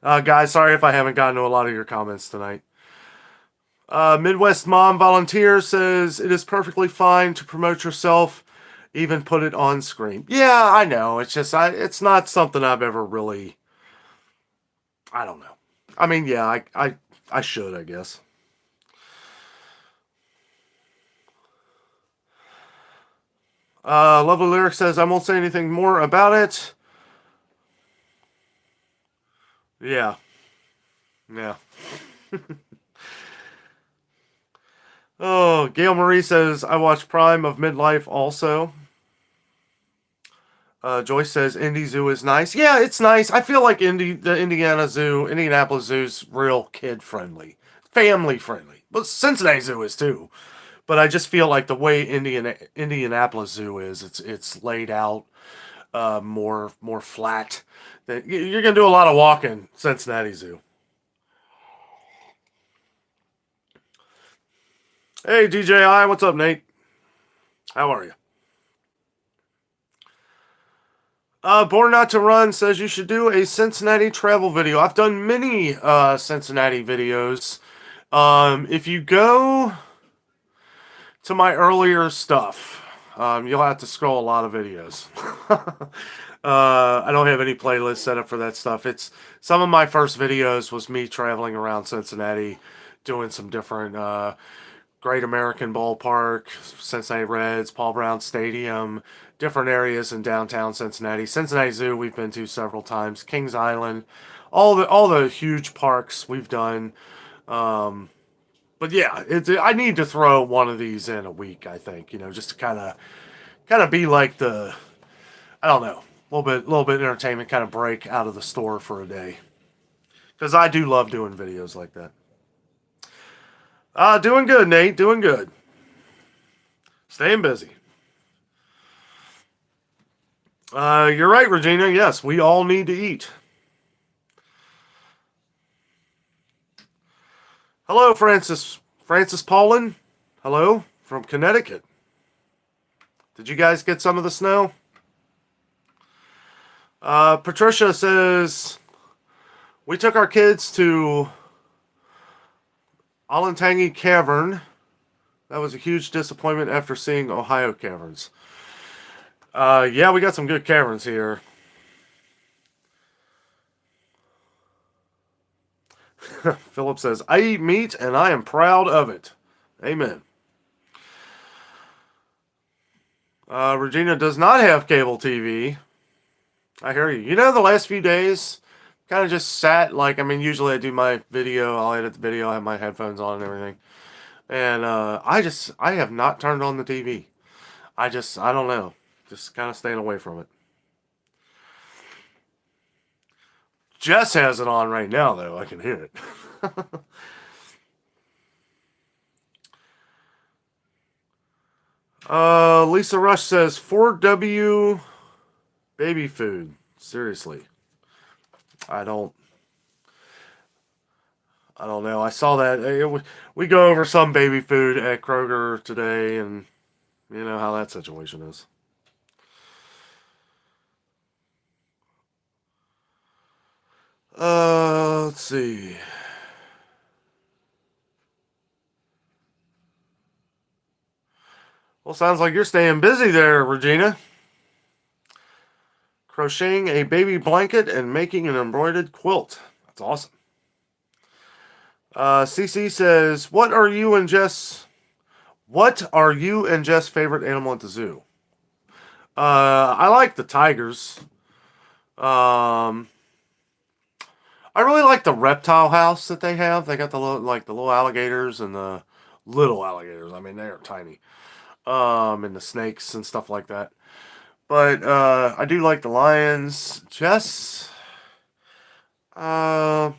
Guys, sorry if I haven't gotten to a lot of your comments tonight. Midwest Mom Volunteer says it is perfectly fine to promote yourself, even put it on screen. Yeah, I know. It's just it's not something I've ever really. I don't know. I mean, yeah, I should, I guess. Lovely Lyric says I won't say anything more about it. Yeah. Yeah. Oh, Gail Marie says I watch Prime of Midlife also. Joyce says Indy Zoo is nice. Yeah, it's nice. I feel like the Indianapolis Zoo's real kid friendly, family friendly. But Cincinnati Zoo is too. But I just feel like the way Indianapolis Zoo is, it's laid out more flat. That you're gonna do a lot of walking, Cincinnati Zoo. Hey DJI, what's up, Nate? How are you? Born Not to Run says you should do a Cincinnati travel video. I've done many Cincinnati videos. If you go to my earlier stuff, you'll have to scroll a lot of videos. I don't have any playlists set up for that stuff. It's some of my first videos was me traveling around Cincinnati, doing some different Great American Ballpark, Cincinnati Reds, Paul Brown Stadium, different areas in downtown Cincinnati. Cincinnati Zoo we've been to several times. Kings Island, all the huge parks we've done. But yeah, I need to throw one of these in a week. I think just to kind of be like I don't know, a little bit entertainment, kind of break out of the store for a day, because I do love doing videos like that. Doing good, Nate. Doing good. Staying busy. You're right, Regina. Yes, we all need to eat. Hello, Francis. Francis Paulin. Hello from Connecticut. Did you guys get some of the snow? Patricia says we took our kids to Olentangy Cavern. That was a huge disappointment after seeing Ohio caverns. Yeah, we got some good caverns here. Philip says, I eat meat and I am proud of it. Amen. Regina does not have cable TV. I hear you. You know, the last few days, kind of just sat, usually I do my video, I'll edit the video, I have my headphones on and everything. And I have not turned on the TV. I don't know. Just kind of staying away from it. Jess has it on right now, though. I can hear it. Lisa Rush says 4W baby food. Seriously. I don't know. I saw that. We go over some baby food at Kroger today, and you know how that situation is. Let's see. Well, sounds like you're staying busy there, Regina. Crocheting a baby blanket and making an embroidered quilt. That's awesome. CC says, What are you and Jess' favorite animal at the zoo? I like the tigers. I really like the reptile house that they have. They got the little alligators and the little alligators. I mean, they are tiny. And the snakes and stuff like that. But I do like the lions. Jess, I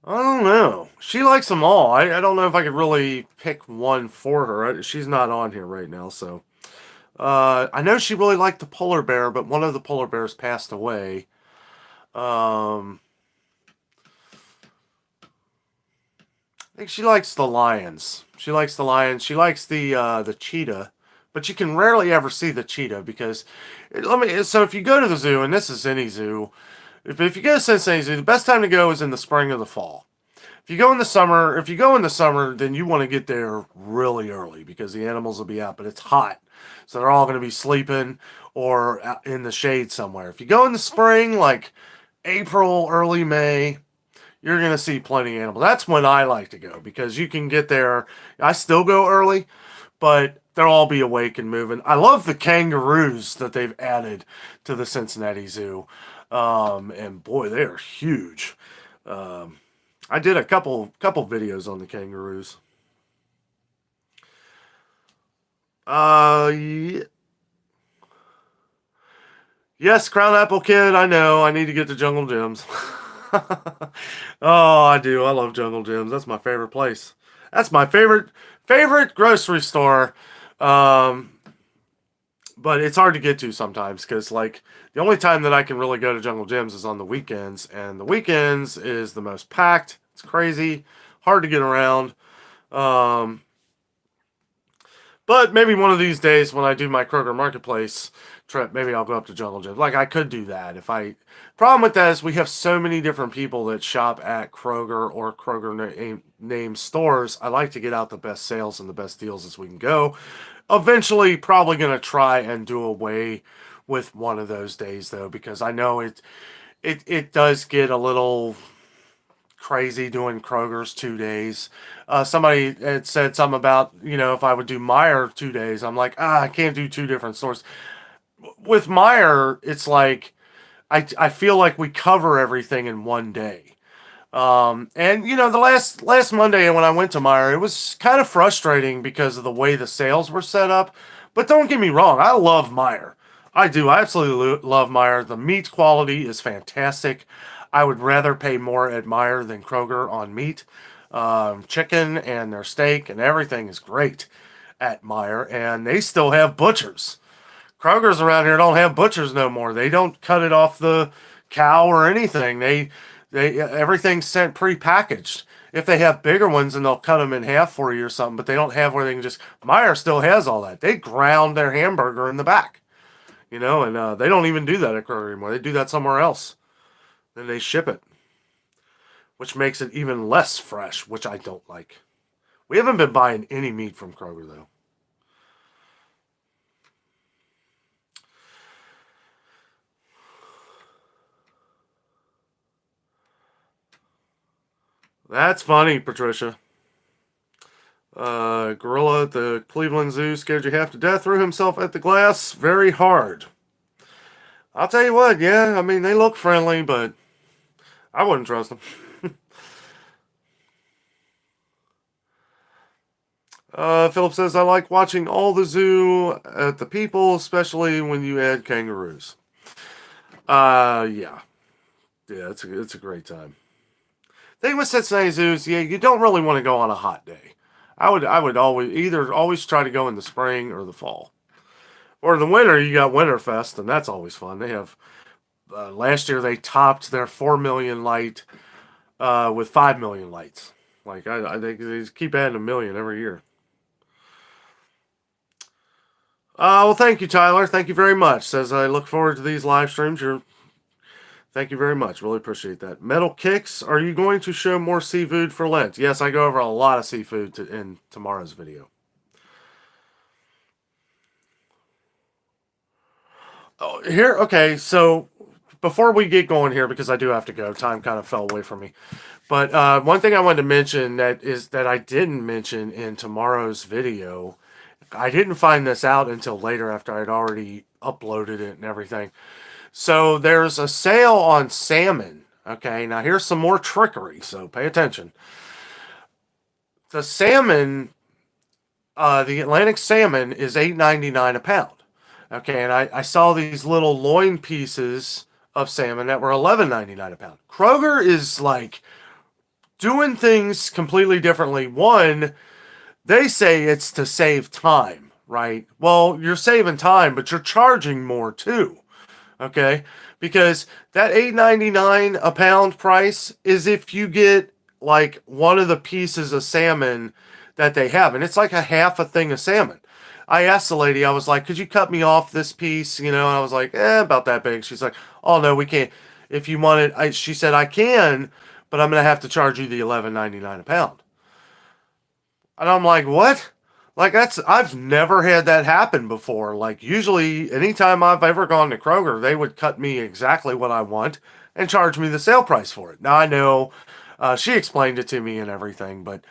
don't know. She likes them all. I don't know if I could really pick one for her. She's not on here right now, so. I know she really liked the polar bear, but one of the polar bears passed away. I think she likes the lions. She likes the lions. She likes the cheetah, but you can rarely ever see the cheetah because So if you go to the zoo, and this is any zoo, if you go to Cincinnati Zoo, the best time to go is in the spring or the fall. If you go in the summer, then you want to get there really early because the animals will be out, but it's hot. So they're all going to be sleeping or out in the shade somewhere. If you go in the spring, like April, early May, you're going to see plenty of animals. That's when I like to go because you can get there. I still go early, but they'll all be awake and moving. I love the kangaroos that they've added to the Cincinnati Zoo. And boy, they are huge. I did a couple videos on the kangaroos. Yeah. Yes, Crown Apple Kid, I know. I need to get to Jungle Gyms. Oh, I do. I love Jungle Gyms. That's my favorite place. That's my favorite grocery store. But it's hard to get to sometimes because, the only time that I can really go to Jungle Gyms is on the weekends, and the weekends is the most packed. It's crazy, hard to get around. But maybe one of these days when I do my Kroger Marketplace trip, maybe I'll go up to Jungle Gyms. I could do that Problem with that is we have so many different people that shop at Kroger or Kroger name stores. I like to get out the best sales and the best deals as we can go. Eventually, probably going to try and do away with one of those days, though, because I know it does get a little crazy doing Kroger's 2 days. Somebody had said something about, if I would do Meijer 2 days, I'm like, I can't do two different stores. With Meijer, it's like, I feel like we cover everything in one day. And the last Monday when I went to Meijer, it was kind of frustrating because of the way the sales were set up. But don't get me wrong, I love Meijer. I do. I absolutely love Meijer. The meat quality is fantastic. I would rather pay more at Meijer than Kroger on meat. Chicken and their steak and everything is great at Meijer, and they still have butchers. Kroger's around here don't have butchers no more. They don't cut it off the cow or anything. They everything's sent pre-packaged. If they have bigger ones, then they'll cut them in half for you or something. But they don't have where they can just. Meijer still has all that. They ground their hamburger in the back, and they don't even do that at Kroger anymore. They do that somewhere else. Then they ship it, which makes it even less fresh, which I don't like. We haven't been buying any meat from Kroger though. That's funny, Patricia. Gorilla at the Cleveland Zoo scared you half to death, threw himself at the glass very hard. I'll tell you what, yeah, I mean, they look friendly, but I wouldn't trust them. Philip says, I like watching all the zoo at the people, especially when you add kangaroos. Yeah. Yeah, it's a great time. Thing with Cincinnati zoos, yeah, you don't really want to go on a hot day. I would always try to go in the spring or the fall. Or in the winter, you got Winterfest, and that's always fun. They have last year they topped their 4 million light with 5 million lights. Like I think they just keep adding a million every year. Well, thank you, Tyler. Thank you very much. Says I look forward to these live streams. Thank you very much. Really appreciate that. Metal Kicks, are you going to show more seafood for Lent? Yes, I go over a lot of seafood in tomorrow's video. Oh, here, okay, so before we get going here, because I do have to go, time kind of fell away from me. But one thing I wanted to mention that I didn't mention in tomorrow's video, I didn't find this out until later after I'd already uploaded it and everything. So there's a sale on salmon. Okay, now here's some more trickery, so pay attention. The salmon, the Atlantic salmon is $8.99 a pound. Okay, and I saw these little loin pieces of salmon that were $11.99 a pound. Kroger is like doing things completely differently. One, they say it's to save time, right? Well, you're saving time, but you're charging more too. Okay? Because that $8.99 a pound price is if you get like one of the pieces of salmon that they have, and it's like a half a thing of salmon. I asked the lady, I was like, could you cut me off this piece? And I was like, about that big. She's like, oh no, we can't. If you want it, she said, I can, but I'm going to have to charge you the $11.99 a pound. And I'm like, what? Like I've never had that happen before. Like usually anytime I've ever gone to Kroger, they would cut me exactly what I want and charge me the sale price for it. Now I know she explained it to me and everything, but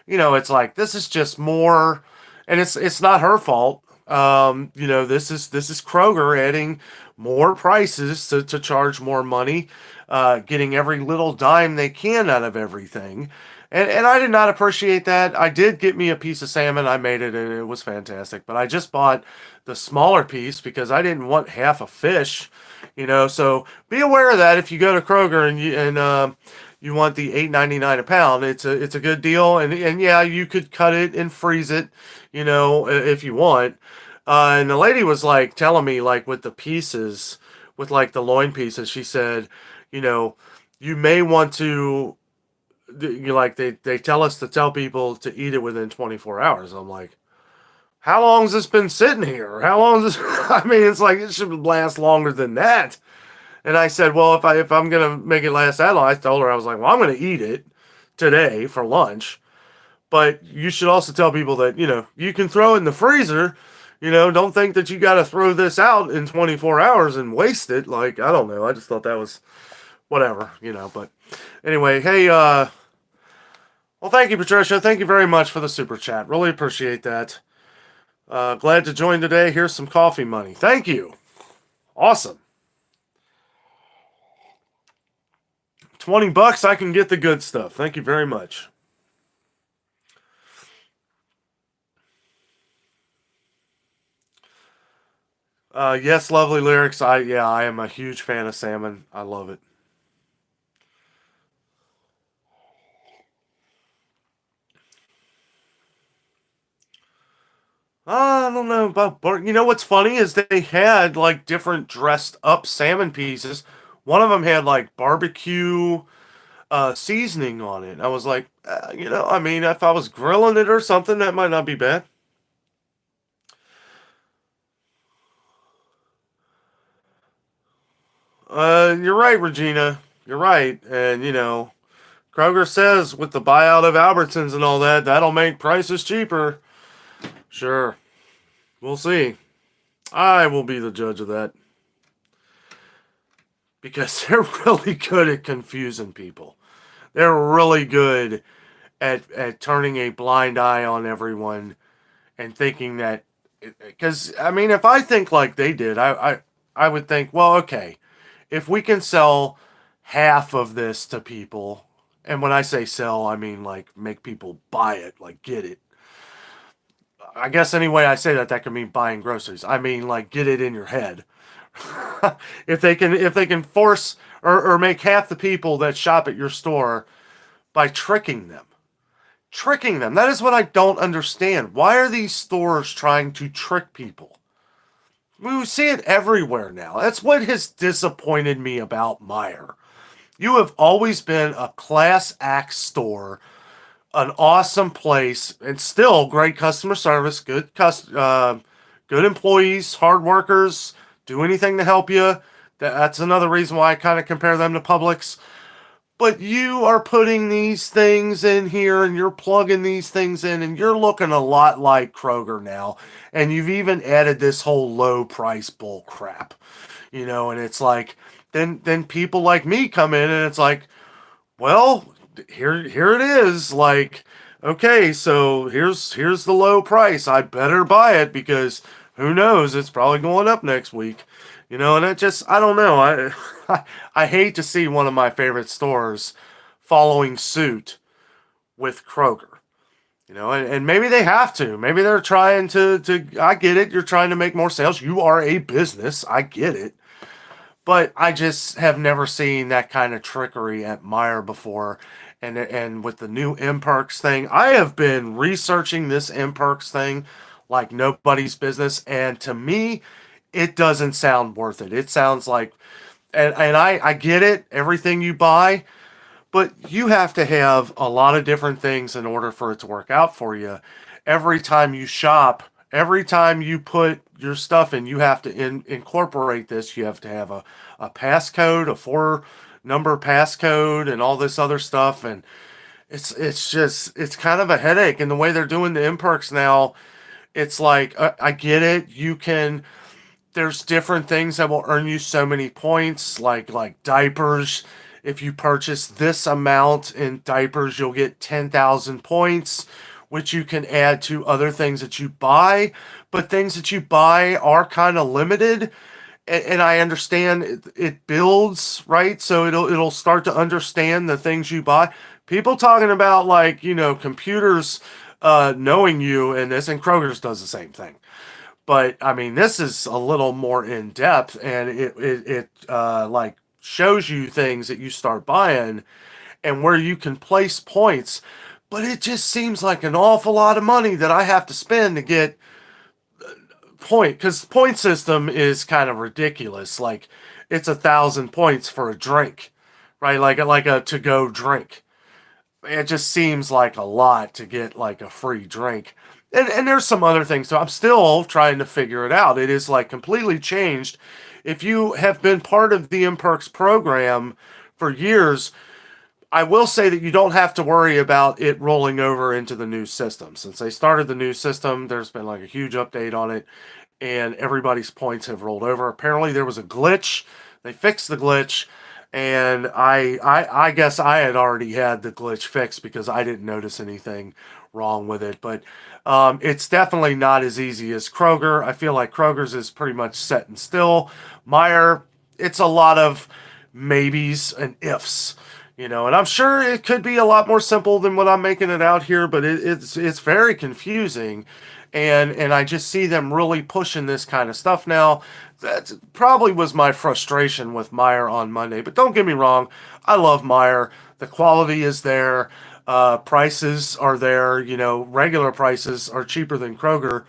it's like this is just more, and it's not her fault. This is Kroger adding more prices to charge more money, getting every little dime they can out of everything. And I did not appreciate that. I did get me a piece of salmon. I made it and it was fantastic. But I just bought the smaller piece because I didn't want half a fish, So be aware of that if you go to Kroger and you want the $8.99 a pound. It's a good deal. And yeah, you could cut it and freeze it, if you want. And the lady was like telling me like with the pieces, with like the loin pieces, she said, you may want to they tell us to tell people to eat it within 24 hours. I'm like, how long has this been sitting here? How long is this? I mean, it's like it should last longer than that. And I said, well, if I'm gonna make it last that long, I told her I was like, well, I'm gonna eat it today for lunch. But you should also tell people that you can throw it in the freezer. Don't think that you got to throw this out in 24 hours and waste it. Like I don't know. I just thought that was whatever. But anyway, hey. Well, thank you, Patricia. Thank you very much for the super chat. Really appreciate that. Glad to join today. Here's some coffee money. Thank you. Awesome. $20, I can get the good stuff. Thank you very much. Yes, lovely lyrics. I am a huge fan of salmon. I love it. I don't know about you know what's funny is they had like different dressed up salmon pieces. One of them had like barbecue seasoning on it. I was like, I mean, if I was grilling it or something, that might not be bad. You're right, Regina. You're right. And, Kroger says with the buyout of Albertsons and all that, that'll make prices cheaper. Sure. We'll see. I will be the judge of that because they're really good at confusing people. They're really good at turning a blind eye on everyone and thinking that, because I mean, if I think like they did, I would think, well, okay, if we can sell half of this to people, and when I say sell, I mean like make people buy it, like get it. I guess any way I say that, that could mean buying groceries. I mean like get it in your head. If they can force or make half the people that shop at your store by tricking them. That is what I don't understand. Why are these stores trying to trick people? We see it everywhere now. That's what has disappointed me about Meijer. You have always been a class act store, an awesome place, and still great customer service, good employees, hard workers, do anything to help you. That's another reason why I kind of compare them to Publix. But you are putting these things in here and you're plugging these things in and you're looking a lot like Kroger now. And you've even added this whole low price bull crap. And it's like then people like me come in and it's like, well, here it is. Like, okay, so here's the low price. I better buy it because who knows, it's probably going up next week. And it just I don't know. I hate to see one of my favorite stores following suit with Kroger. And maybe they have to. Maybe they're trying to I get it. You're trying to make more sales. You are a business. I get it. But I just have never seen that kind of trickery at Meijer before. And with the new Imperks thing, I have been researching this Imperks thing like nobody's business. And to me, it doesn't sound worth it. It sounds like, and I get it, everything you buy, but you have to have a lot of different things in order for it to work out for you. Every time you shop, every time you put your stuff in, you have to incorporate this. You have to have a passcode, a four-number passcode, and all this other stuff. And it's kind of a headache. And the way they're doing the imperks now, it's like I get it. There's different things that will earn you so many points, like diapers. If you purchase this amount in diapers, you'll get 10,000 points, which you can add to other things that you buy. But things that you buy are kind of limited, and I understand it builds, right? So it'll start to understand the things you buy. People talking about like computers knowing you, and this, and Kroger's does the same thing. But I mean, this is a little more in depth, and it like shows you things that you start buying and where you can place points. But it just seems like an awful lot of money that I have to spend to get point, because point system is kind of ridiculous. Like it's 1,000 points for a drink, right? Like a to go drink. It just seems like a lot to get like a free drink. And there's some other things. So I'm still trying to figure it out. It is like completely changed. If you have been part of the Imperks program for years, I will say that you don't have to worry about it rolling over into the new system. Since they started the new system, there's been like a huge update on it, and everybody's points have rolled over. Apparently, there was a glitch. They fixed the glitch, and I guess I had already had the glitch fixed because I didn't notice anything wrong with it. But it's definitely not as easy as Kroger. I feel like Kroger's is pretty much set in still. Meijer, it's a lot of maybes and ifs. And I'm sure it could be a lot more simple than what I'm making it out here, but it's very confusing, and I just see them really pushing this kind of stuff now. That probably was my frustration with Meijer on Monday, but don't get me wrong, I love Meijer. The quality is there, prices are there. Regular prices are cheaper than Kroger,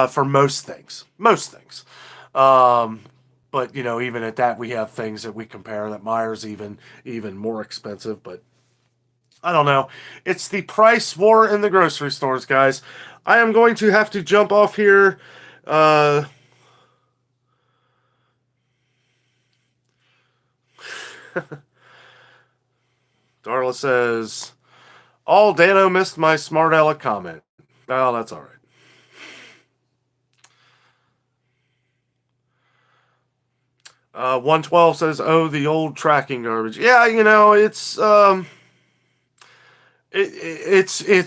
for most things. Most things. But, you know, even at that, we have things that we compare that Meijer's even more expensive. But I don't know. It's the price war in the grocery stores, guys. I am going to have to jump off here. Darla says, all Danno missed my smart aleck comment. Oh, that's all right. Uh, 112 says, oh, the old tracking garbage. Yeah, you know, it's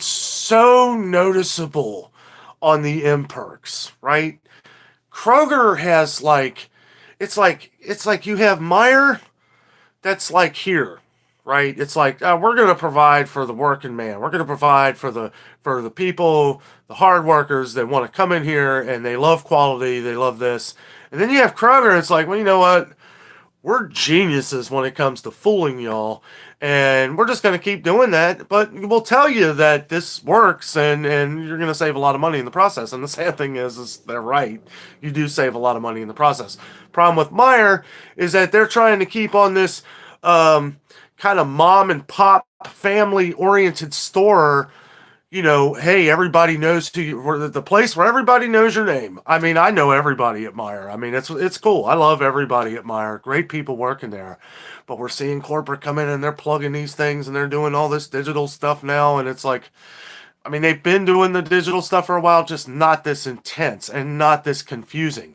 so noticeable on the M perks, right? Kroger has it's like you have Meijer that's like here, right? It's like we're going to provide for the working man. We're going to provide for the people, the hard workers that want to come in here and they love quality, they love this. And then you have Kroger. It's like, well, you know what? We're geniuses when it comes to fooling y'all, and we're just going to keep doing that. But we'll tell you that this works, and you're going to save a lot of money in the process. And the sad thing is they're right. You do save a lot of money in the process. Problem with Meijer is that they're trying to keep on this kind of mom and pop family oriented store. You know, hey, everybody knows who you, the place where everybody knows your name. I mean, I know everybody at Meijer. I mean, it's cool. I love everybody at Meijer. Great people working there. But we're seeing corporate come in and they're plugging these things and they're doing all this digital stuff now. And it's like, I mean, they've been doing the digital stuff for a while, just not this intense and not this confusing.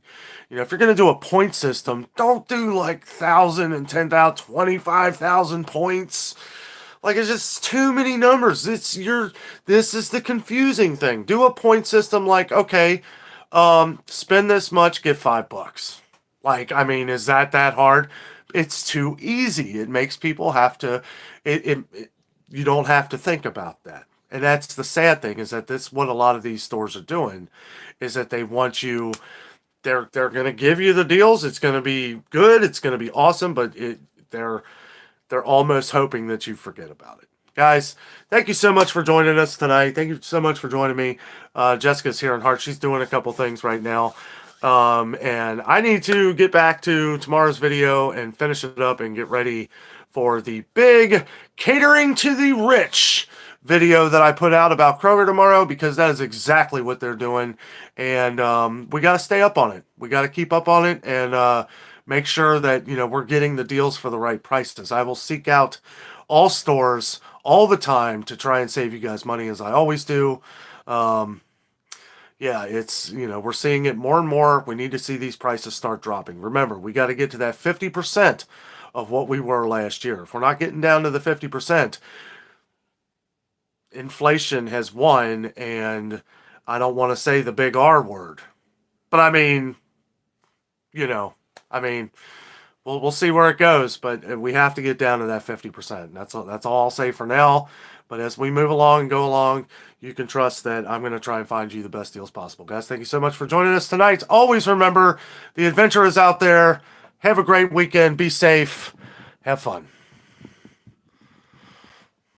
You know, if you're going to do a point system, don't do like 1,000 and 10,000, 25,000 points. Like, it's just too many numbers. This is the confusing thing. Do a point system like, okay, spend this much, get $5. Like, I mean, is that hard? It's too easy. It makes people have to, you don't have to think about that. And that's the sad thing, is that this, what a lot of these stores are doing, is that they want you, they're going to give you the deals. It's going to be good. It's going to be awesome, but they're almost hoping that you forget about it. Guys, thank you so much for joining us tonight. Thank you so much for joining me. Jessica's here in Heart. She's doing a couple things right now. And I need to get back to tomorrow's video and finish it up and get ready for the big catering to the rich video that I put out about Kroger tomorrow, because that is exactly what they're doing. And we got to stay up on it. We got to keep up on it and make sure that, you know, we're getting the deals for the right prices. I will seek out all stores all the time to try and save you guys money, as I always do. Yeah, it's, you know, we're seeing it more and more. We need to see these prices start dropping. Remember, we got to get to that 50% of what we were last year. If we're not getting down to the 50%, inflation has won, and I don't want to say the big R word. But I mean, you know, we'll see where it goes, but we have to get down to that 50%. That's all I'll say for now. But as we move along and go along, you can trust that I'm going to try and find you the best deals possible. Guys, thank you so much for joining us tonight. Always remember, the adventure is out there. Have a great weekend. Be safe. Have fun.